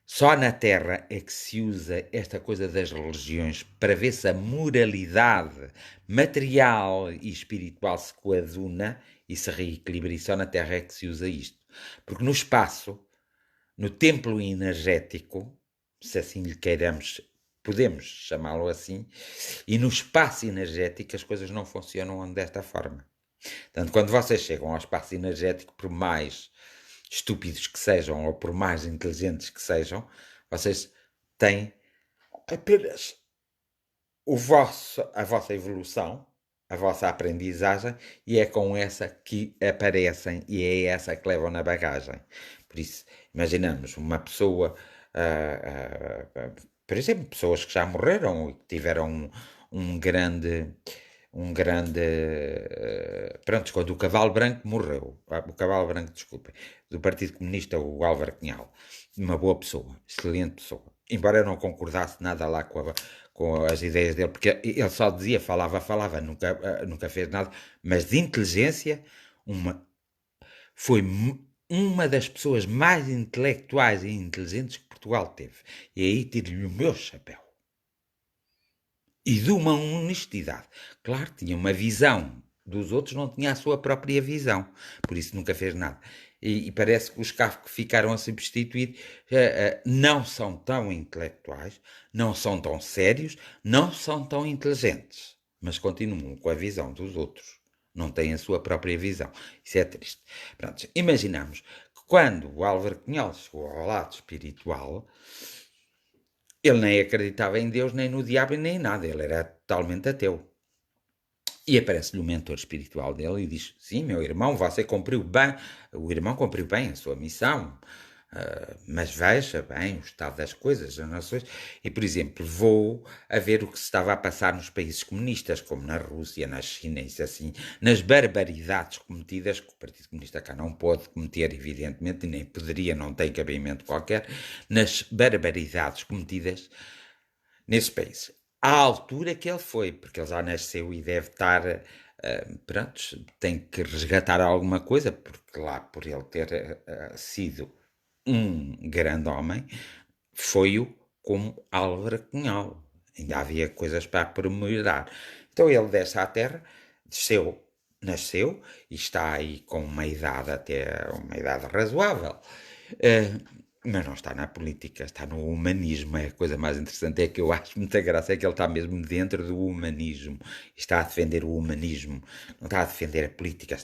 só na Terra é que se usa esta coisa das religiões para ver se a moralidade material e espiritual se coaduna e se reequilibra, e só na Terra é que se usa isto. Porque no espaço, no templo energético, se assim lhe queiramos, podemos chamá-lo assim, e no espaço energético as coisas não funcionam desta forma. Portanto, quando vocês chegam ao espaço energético, por mais estúpidos que sejam ou por mais inteligentes que sejam, vocês têm apenas a vossa evolução, a vossa aprendizagem, e é com essa que aparecem e é essa que levam na bagagem. Por isso, imaginamos uma pessoa, por exemplo, pessoas que já morreram e que tiveram um grande pronto, quando o Cavalo Branco morreu, o Cavalo Branco, desculpem, do Partido Comunista, o Álvaro Cunhal, uma boa pessoa, excelente pessoa, embora eu não concordasse nada lá com as ideias dele, porque ele só dizia, falava, nunca fez nada, mas de inteligência, foi uma das pessoas mais intelectuais e inteligentes que Portugal teve, e aí tiro-lhe o meu chapéu. E de uma honestidade. Claro, tinha uma visão dos outros, não tinha a sua própria visão, por isso nunca fez nada. E parece que os que ficaram a substituir não são tão intelectuais, não são tão sérios, não são tão inteligentes, mas continuam com a visão dos outros. Não têm a sua própria visão. Isso é triste. Pronto, imaginamos que quando o Álvaro Cunhal chegou ao lado espiritual, ele nem acreditava em Deus, nem no diabo, nem em nada. Ele era totalmente ateu. E aparece-lhe o mentor espiritual dele e diz: sim, meu irmão, você cumpriu bem. O irmão cumpriu bem a sua missão. Mas veja bem o estado das coisas, das nações. E, por exemplo, vou a ver o que se estava a passar nos países comunistas, como na Rússia, na China, isso assim, nas barbaridades cometidas, que o Partido Comunista cá não pode cometer, evidentemente, e nem poderia, não tem cabimento qualquer, nas barbaridades cometidas nesses países. À altura que ele foi, porque ele já nasceu e deve estar, pronto, tem que resgatar alguma coisa, porque lá, por ele ter sido um grande homem, foi-o como Álvaro Cunhal. Ainda havia coisas para aprimorar. Então ele desce à terra, desceu, nasceu e está aí com uma idade até uma idade razoável. Mas não está na política, está no humanismo. É a coisa mais interessante, é que eu acho muita graça, é que ele está mesmo dentro do humanismo. Está a defender o humanismo, não está a defender a política.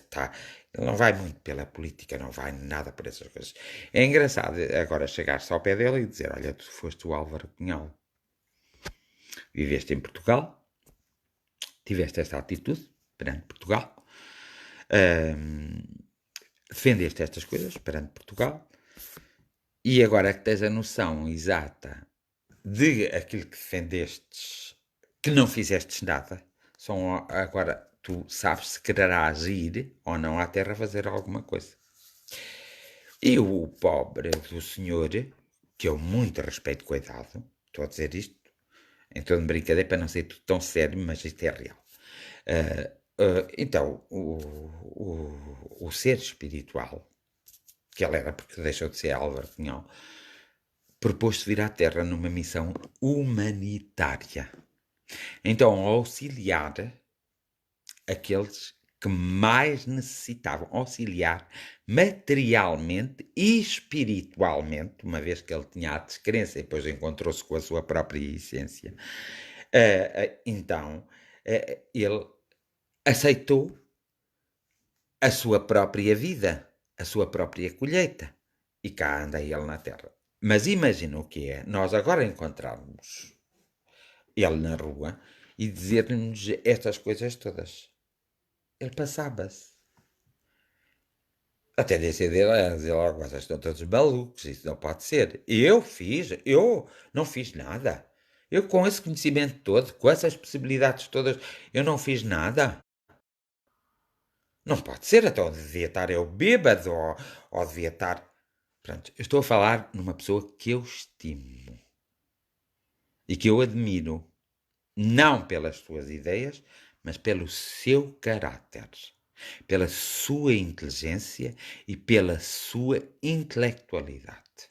Ele não vai muito pela política, não vai nada por essas coisas. É engraçado agora chegar-se ao pé dele e dizer: olha, tu foste o Álvaro Cunhal, viveste em Portugal, tiveste esta atitude, perante Portugal. Defendeste estas coisas perante Portugal. E agora que tens a noção exata de aquilo que defendestes, que não fizestes nada, agora tu sabes se quererás ir ou não à terra fazer alguma coisa. E o pobre do senhor, que eu muito respeito, cuidado, estou a dizer isto em tom de brincadeira para não ser tudo tão sério, mas isto é real. Então, o ser espiritual, que ele era porque deixou de ser Álvaro Cunhal, propôs-se vir à Terra numa missão humanitária. Então, auxiliar aqueles que mais necessitavam, auxiliar materialmente e espiritualmente, uma vez que ele tinha a descrença e depois encontrou-se com a sua própria essência. Então, ele aceitou a sua própria vida, a sua própria colheita. E cá anda ele na Terra. Mas imagina o que é nós agora encontrarmos ele na rua e dizer-nos estas coisas todas. Ele passava-se. A tendência dele é dizer logo, vocês estão todos malucos, isso não pode ser. Eu não fiz nada. Eu com esse conhecimento todo, com essas possibilidades todas, eu não fiz nada. Não pode ser, então devia estar eu bêbado, ou devia estar... Pronto, eu estou a falar numa pessoa que eu estimo e que eu admiro, não pelas suas ideias, mas pelo seu caráter, pela sua inteligência e pela sua intelectualidade.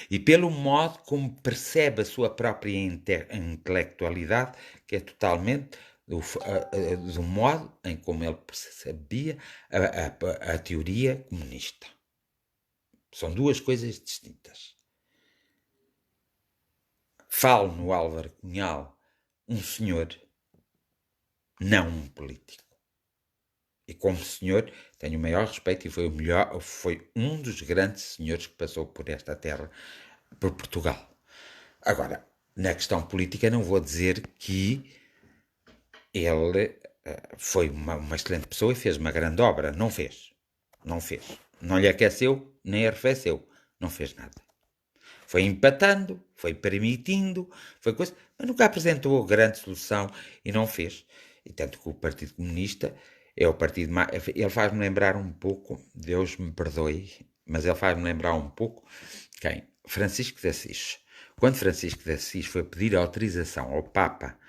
E pelo modo como percebe a sua própria intelectualidade, que é totalmente do modo em como ele percebia a teoria comunista. São duas coisas distintas. Falo no Álvaro Cunhal, um senhor, não um político. E como senhor, tenho o maior respeito e foi um dos grandes senhores que passou por esta terra, por Portugal. Agora, na questão política, não vou dizer que ele foi uma excelente pessoa e fez uma grande obra. Não fez. Não fez. Não lhe aqueceu, nem arrefeceu. Não fez nada. Foi empatando, foi permitindo, foi coisa, mas nunca apresentou grande solução e não fez. E tanto que o Partido Comunista é o partido mais... Ele faz-me lembrar um pouco, Deus me perdoe, mas ele faz-me lembrar um pouco quem? Francisco de Assis. Quando Francisco de Assis foi pedir autorização ao Papa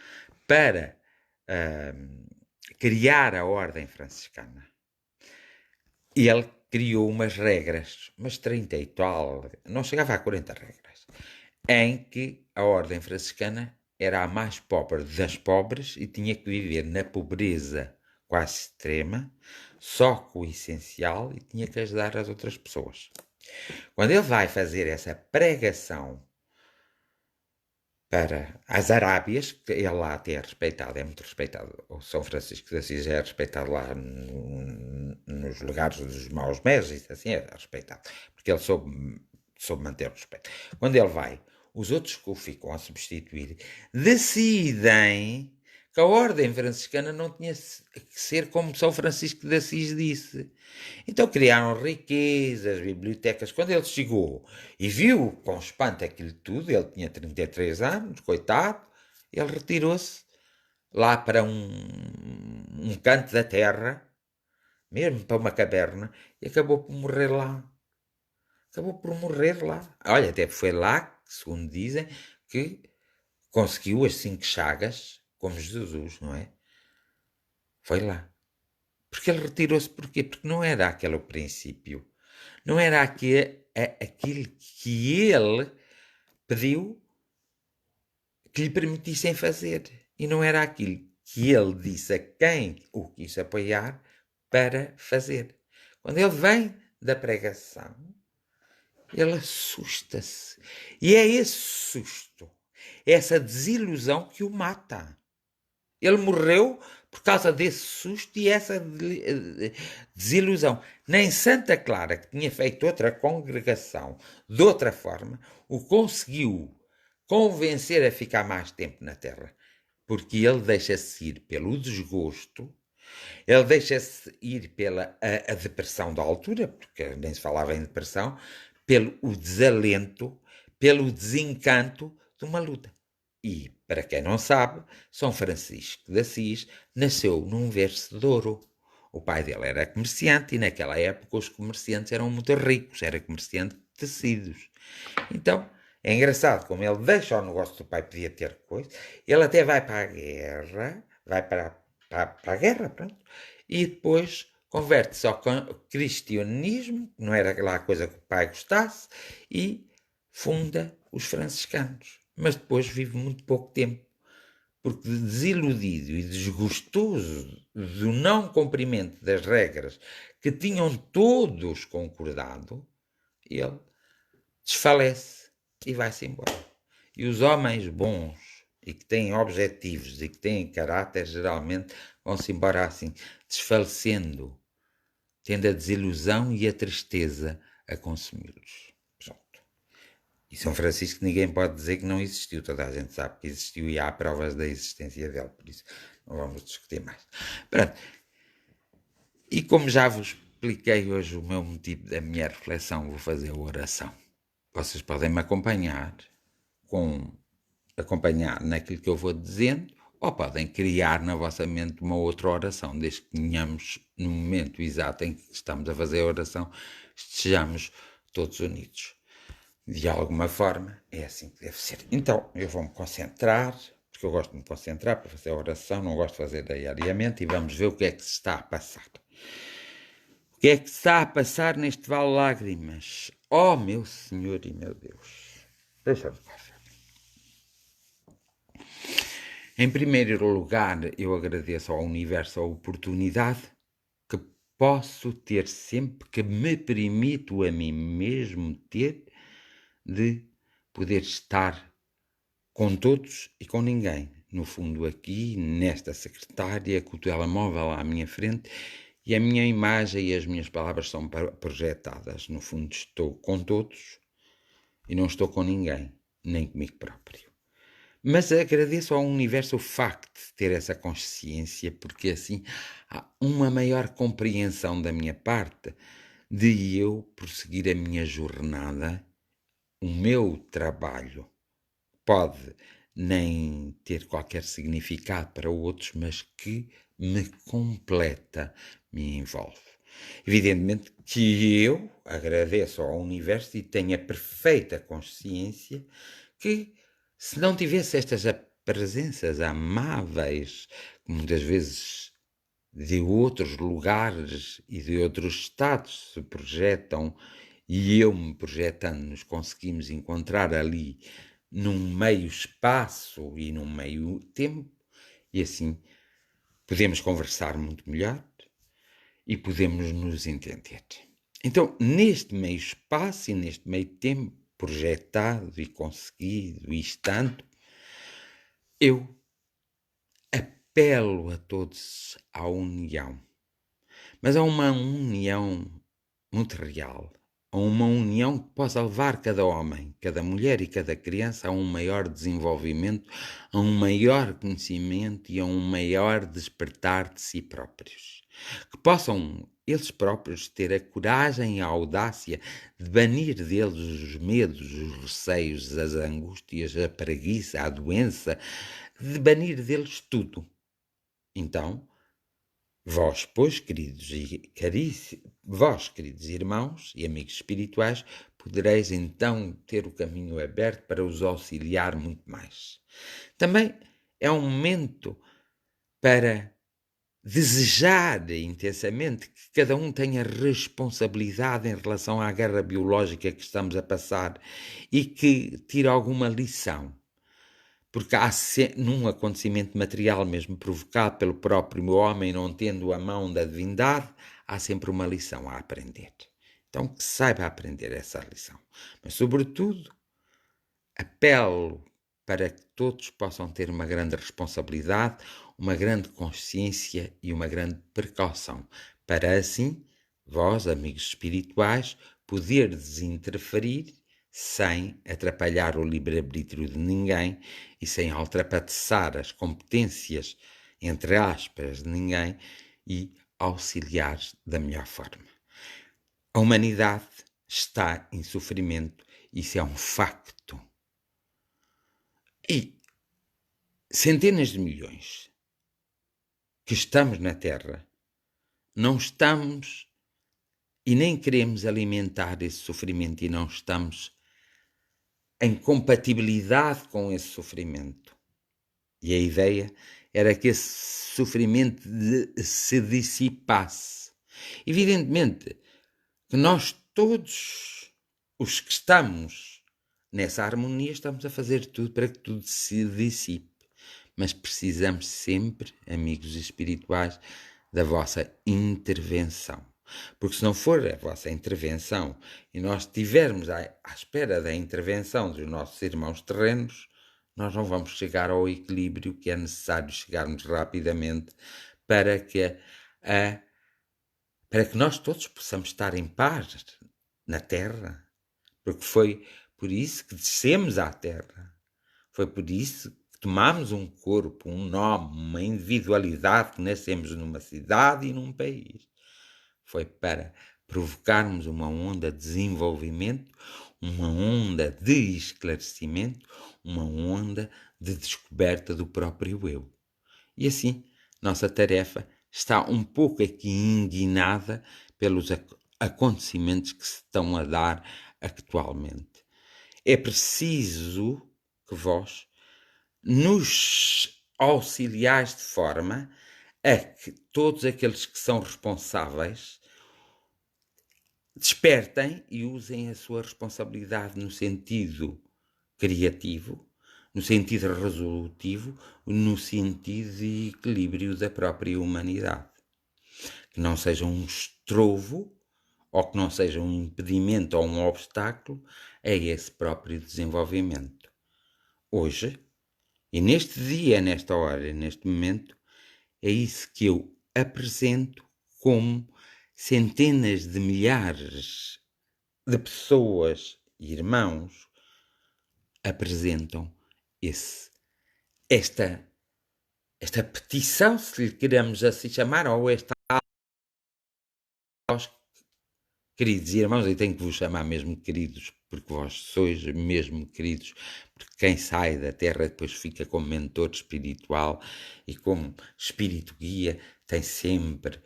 para criar a Ordem Franciscana, ele criou umas regras, umas 30 e tal, não chegava a 40 regras, em que a Ordem Franciscana era a mais pobre das pobres e tinha que viver na pobreza quase extrema, só com o essencial, e tinha que ajudar as outras pessoas. Quando ele vai fazer essa pregação para as Arábias, que ele lá até é respeitado, é muito respeitado, o São Francisco de Assis é respeitado lá nos lugares dos maus-més, isso assim é respeitado, porque ele soube manter o respeito. Quando ele vai, os outros que o ficam a substituir decidem que a Ordem Franciscana não tinha que ser como São Francisco de Assis disse. Então criaram riquezas, bibliotecas. Quando ele chegou e viu com espanto aquilo tudo, ele tinha 33 anos, coitado, ele retirou-se lá para um canto da terra, mesmo para uma caverna, e acabou por morrer lá. Acabou por morrer lá. Olha, até foi lá, segundo dizem, que conseguiu as 5 chagas, como Jesus, não é? Foi lá. Porque ele retirou-se porquê? Porque não era aquele o princípio. Não era aquilo que ele pediu que lhe permitissem fazer. E não era aquilo que ele disse a quem o quis apoiar para fazer. Quando ele vem da pregação, ele assusta-se. E é esse susto, essa desilusão que o mata. Ele morreu por causa desse susto e essa desilusão. Nem Santa Clara, que tinha feito outra congregação de outra forma, o conseguiu convencer a ficar mais tempo na Terra. Porque ele deixa-se ir pelo desgosto Ele deixa-se ir pela a depressão da altura, porque nem se falava em depressão, pelo o desalento, pelo desencanto de uma luta. E, para quem não sabe, São Francisco de Assis nasceu num berço de ouro. O pai dele era comerciante e naquela época os comerciantes eram muito ricos, era comerciante de tecidos. Então, é engraçado como ele deixa o negócio do pai, podia ter coisa, ele até vai para a guerra, vai para a guerra, pronto, e depois converte-se ao cristianismo, não era lá a coisa que o pai gostasse, e funda os franciscanos. Mas depois vive muito pouco tempo, porque desiludido e desgostoso do não cumprimento das regras que tinham todos concordado, ele desfalece e vai-se embora. E os homens bons e que têm objetivos e que têm caráter geralmente vão-se embora assim, desfalecendo, tendo a desilusão e a tristeza a consumi-los. Pronto. E São Francisco ninguém pode dizer que não existiu, toda a gente sabe que existiu e há provas da existência dele, por isso não vamos discutir mais. Pronto. E como já vos expliquei hoje o meu motivo da minha reflexão, vou fazer a oração. Vocês podem me acompanhar naquilo que eu vou dizendo, ou podem criar na vossa mente uma outra oração, desde que tenhamos, no momento exato em que estamos a fazer a oração, estejamos todos unidos. De alguma forma, é assim que deve ser. Então, eu vou-me concentrar, porque eu gosto de me concentrar para fazer a oração, não gosto de fazer diariamente, e vamos ver o que é que se está a passar. O que é que se está a passar neste vale lágrimas? Oh, meu Senhor e meu Deus. Deixa-me lá ver. Em primeiro lugar, eu agradeço ao universo a oportunidade que posso ter sempre, que me permito a mim mesmo ter, de poder estar com todos e com ninguém. No fundo, aqui, nesta secretária, com o telemóvel à minha frente, e a minha imagem e as minhas palavras são projetadas. No fundo, estou com todos e não estou com ninguém, nem comigo próprio. Mas agradeço ao universo o facto de ter essa consciência, porque assim há uma maior compreensão da minha parte de eu prosseguir a minha jornada, o meu trabalho. Pode nem ter qualquer significado para outros, mas que me completa, me envolve. Evidentemente que eu agradeço ao universo e tenho a perfeita consciência que, se não tivesse estas presenças amáveis, que muitas vezes de outros lugares e de outros estados se projetam, e eu me projetando, nos conseguimos encontrar ali num meio espaço e num meio tempo, e assim podemos conversar muito melhor e podemos nos entender. Então, neste meio espaço e neste meio tempo projetado e conseguido e estando, eu apelo a todos à união, mas a uma união muito real, a uma união que possa levar cada homem, cada mulher e cada criança a um maior desenvolvimento, a um maior conhecimento e a um maior despertar de si próprios. Que possam eles próprios ter a coragem e a audácia de banir deles os medos, os receios, as angústias, a preguiça, a doença, de banir deles tudo. Então, vós, pois, queridos irmãos e amigos espirituais, podereis então ter o caminho aberto para os auxiliar muito mais. Também é um momento para desejar intensamente que cada um tenha responsabilidade em relação à guerra biológica que estamos a passar e que tire alguma lição. Porque há num acontecimento material mesmo provocado pelo próprio homem, não tendo a mão da divindade, há sempre uma lição a aprender. Então que saiba aprender essa lição. Mas, sobretudo, apelo para que todos possam ter uma grande responsabilidade, uma grande consciência e uma grande precaução, para assim, vós, amigos espirituais, poderdes interferir sem atrapalhar o livre-arbítrio de ninguém e sem ultrapassar as competências, entre aspas, de ninguém, e auxiliar da melhor forma. A humanidade está em sofrimento, isso é um facto. E centenas de milhões que estamos na Terra, não estamos e nem queremos alimentar esse sofrimento e não estamos em compatibilidade com esse sofrimento. E a ideia era que esse sofrimento se dissipasse. Evidentemente que nós todos os que estamos nessa harmonia estamos a fazer tudo para que tudo se dissipe. Mas precisamos sempre, amigos espirituais, da vossa intervenção. Porque se não for a vossa intervenção e nós estivermos à espera da intervenção dos nossos irmãos terrenos, nós não vamos chegar ao equilíbrio que é necessário chegarmos rapidamente para que nós todos possamos estar em paz na Terra. Porque foi por isso que descemos à Terra. Foi por isso que tomámos um corpo, um nome, uma individualidade, que nascemos numa cidade e num país. Foi para provocarmos uma onda de desenvolvimento, uma onda de esclarecimento, uma onda de descoberta do próprio eu. E assim, nossa tarefa está um pouco aqui inguinada pelos acontecimentos que se estão a dar atualmente. É preciso que vós nos auxiliais de forma a que todos aqueles que são responsáveis despertem e usem a sua responsabilidade no sentido criativo, no sentido resolutivo, no sentido de equilíbrio da própria humanidade. Que não seja um estrovo ou que não seja um impedimento ou um obstáculo a esse próprio desenvolvimento. Hoje, e neste dia, nesta hora, neste momento, é isso que eu apresento como centenas de milhares de pessoas e irmãos apresentam esta petição, se lhe queremos assim chamar, ou esta aos queridos irmãos, e tenho que vos chamar mesmo queridos, porque vós sois mesmo queridos, porque quem sai da Terra depois fica como mentor espiritual e como espírito guia tem sempre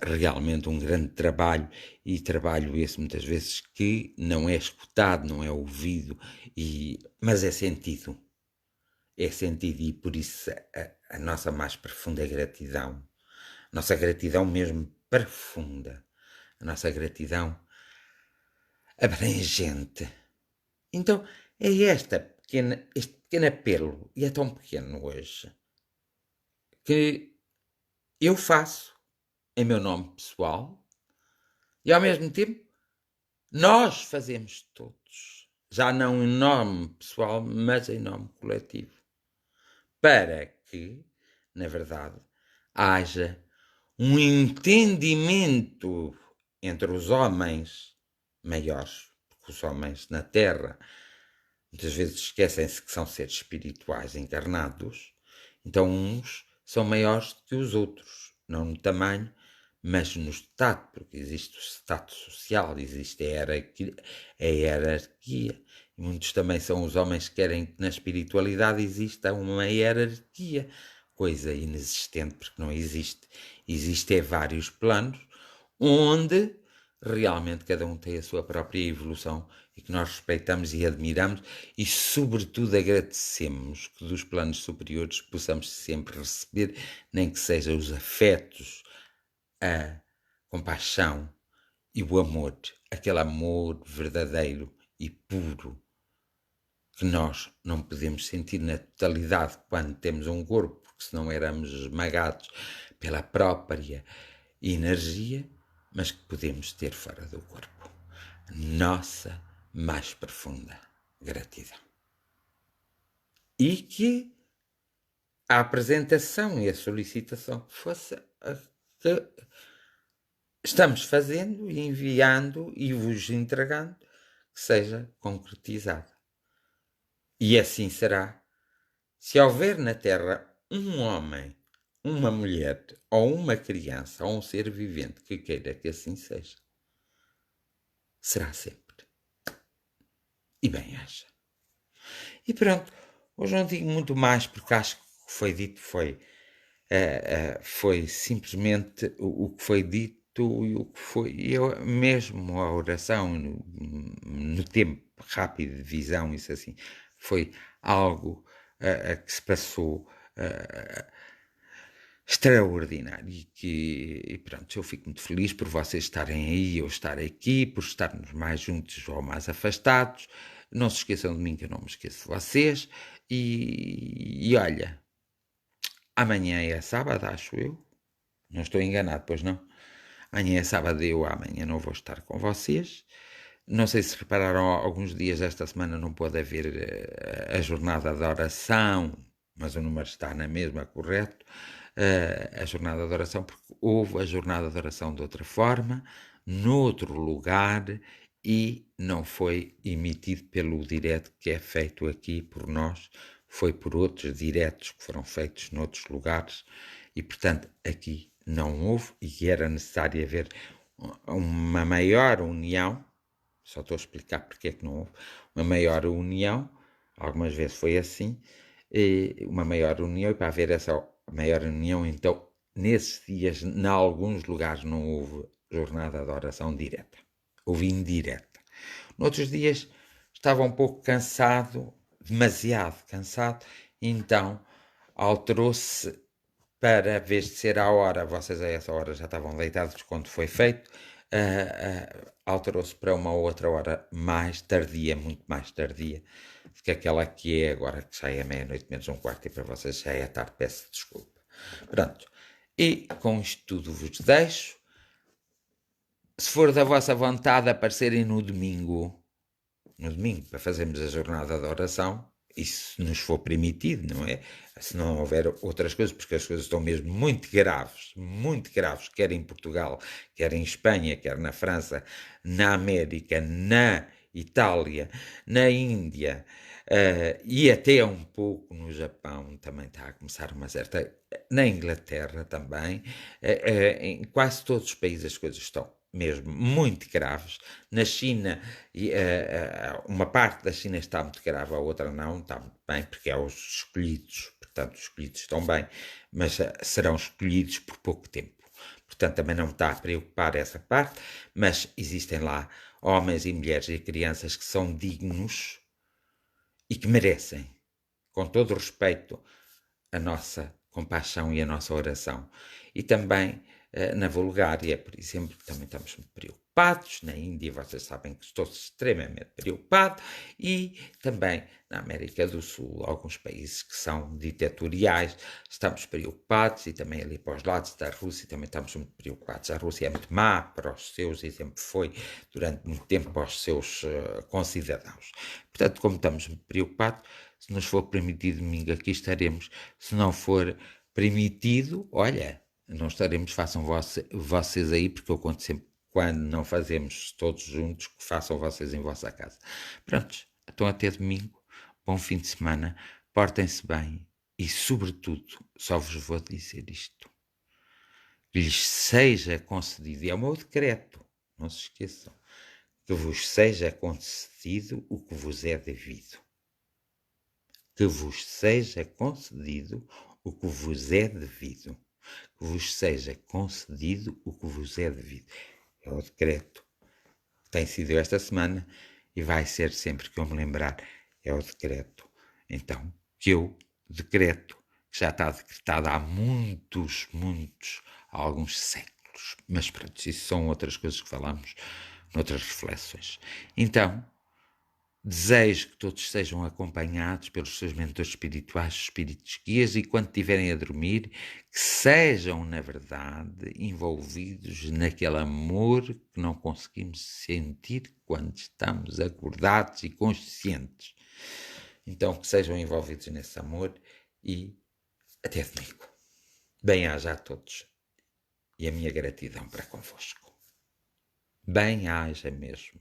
realmente um grande trabalho, e trabalho esse muitas vezes que não é escutado, não é ouvido, mas é sentido. É sentido, e por isso a nossa mais profunda gratidão, nossa gratidão mesmo profunda, a nossa gratidão abrangente. Então é este pequeno apelo, e é tão pequeno hoje, que eu faço em meu nome pessoal e ao mesmo tempo nós fazemos todos, já não em nome pessoal, mas em nome coletivo, para que, na verdade, haja um entendimento entre os homens maiores, porque os homens na Terra muitas vezes esquecem-se que são seres espirituais encarnados, então uns são maiores que os outros, não no tamanho, mas no estado, porque existe o status social, existe a hierarquia. E muitos também são os homens que querem que na espiritualidade exista uma hierarquia, coisa inexistente, porque não existe. Existem vários planos, onde realmente cada um tem a sua própria evolução e que nós respeitamos e admiramos e, sobretudo, agradecemos que dos planos superiores possamos sempre receber, nem que sejam os afetos, a compaixão e o amor, aquele amor verdadeiro e puro que nós não podemos sentir na totalidade quando temos um corpo, porque senão éramos esmagados pela própria energia, mas que podemos ter fora do corpo. Nossa mais profunda gratidão. E que a apresentação e a solicitação que fosse que estamos fazendo e enviando e vos entregando, que seja concretizada. E assim será, se houver na Terra um homem uma mulher, ou uma criança, ou um ser vivente que queira que assim seja, será sempre. E bem haja. E pronto, hoje não digo muito mais, porque acho que o que foi dito foi simplesmente o que foi dito e o que foi, eu, mesmo a oração no tempo rápido de visão, isso assim, foi algo que se passou extraordinário e pronto, eu fico muito feliz por vocês estarem aí, eu estar aqui, por estarmos mais juntos ou mais afastados. Não se esqueçam de mim, que eu não me esqueço de vocês. E olha, amanhã é sábado, acho eu. Não estou enganado, pois não? Amanhã é sábado e eu amanhã não vou estar com vocês. Não sei se repararam, alguns dias desta semana não pode haver a jornada de oração, mas o número está na mesma, correto? A jornada de oração, porque houve a jornada de oração de outra forma, noutro lugar, e não foi emitido pelo direto que é feito aqui por nós, foi por outros diretos que foram feitos noutros lugares, e portanto aqui não houve, e era necessário haver uma maior união. Só estou a explicar porque é que não houve uma maior união. Algumas vezes foi assim, uma maior união, e para haver essa maior união, então, nesses dias, em alguns lugares, não houve jornada de oração direta. Houve indireta. Noutros dias, estava um pouco cansado, demasiado cansado, então alterou-se para, vez de ser à hora, vocês a essa hora já estavam deitados quando foi feito, alterou-se para uma outra hora mais tardia, muito mais tardia, do que aquela que é agora, que já é meia-noite menos um quarto, e para vocês já é tarde, peço desculpa. Pronto, e com isto tudo vos deixo. Se for da vossa vontade aparecerem no domingo, para fazermos a jornada de oração, isso nos for permitido, não é? Se não houver outras coisas, porque as coisas estão mesmo muito graves, quer em Portugal, quer em Espanha, quer na França, na América, na Itália, na Índia, e até um pouco no Japão, também está a começar uma certa. Na Inglaterra também, em quase todos os países as coisas estão mesmo muito graves. Na China, uma parte da China está muito grave, a outra não, está muito bem, porque é os escolhidos, portanto, os escolhidos estão bem, mas serão escolhidos por pouco tempo. Portanto, também não me está a preocupar essa parte, mas existem lá homens e mulheres e crianças que são dignos e que merecem, com todo o respeito, a nossa compaixão e a nossa oração. E também na Bulgária, por exemplo, também estamos muito preocupados. Na Índia, vocês sabem que estou extremamente preocupado. E também na América do Sul, alguns países que são ditatoriais, estamos preocupados. E também ali para os lados da Rússia, também estamos muito preocupados. A Rússia é muito má para os seus, e sempre foi durante muito tempo para os seus concidadãos. Portanto, como estamos muito preocupados, se nos for permitido domingo, aqui estaremos. Se não for permitido, olha, não estaremos, façam vocês aí, porque eu conto sempre, quando não fazemos todos juntos, que façam vocês em vossa casa. Prontos, então até domingo, bom fim de semana, portem-se bem e, sobretudo, só vos vou dizer isto: que lhes seja concedido, e é o meu decreto, não se esqueçam, que vos seja concedido o que vos é devido. Que vos seja concedido o que vos é devido. Que vos seja concedido o que vos é devido. É o decreto que tem sido esta semana e vai ser sempre que eu me lembrar. É o decreto. Então, que eu decreto, que já está decretado há há alguns séculos. Mas pronto, isso são outras coisas que falamos noutras reflexões. Então, desejo que todos sejam acompanhados pelos seus mentores espirituais, espíritos guias, e quando estiverem a dormir, que sejam, na verdade, envolvidos naquele amor que não conseguimos sentir quando estamos acordados e conscientes. Então, que sejam envolvidos nesse amor e até domingo. Bem-aja a todos e a minha gratidão para convosco. Bem-aja mesmo.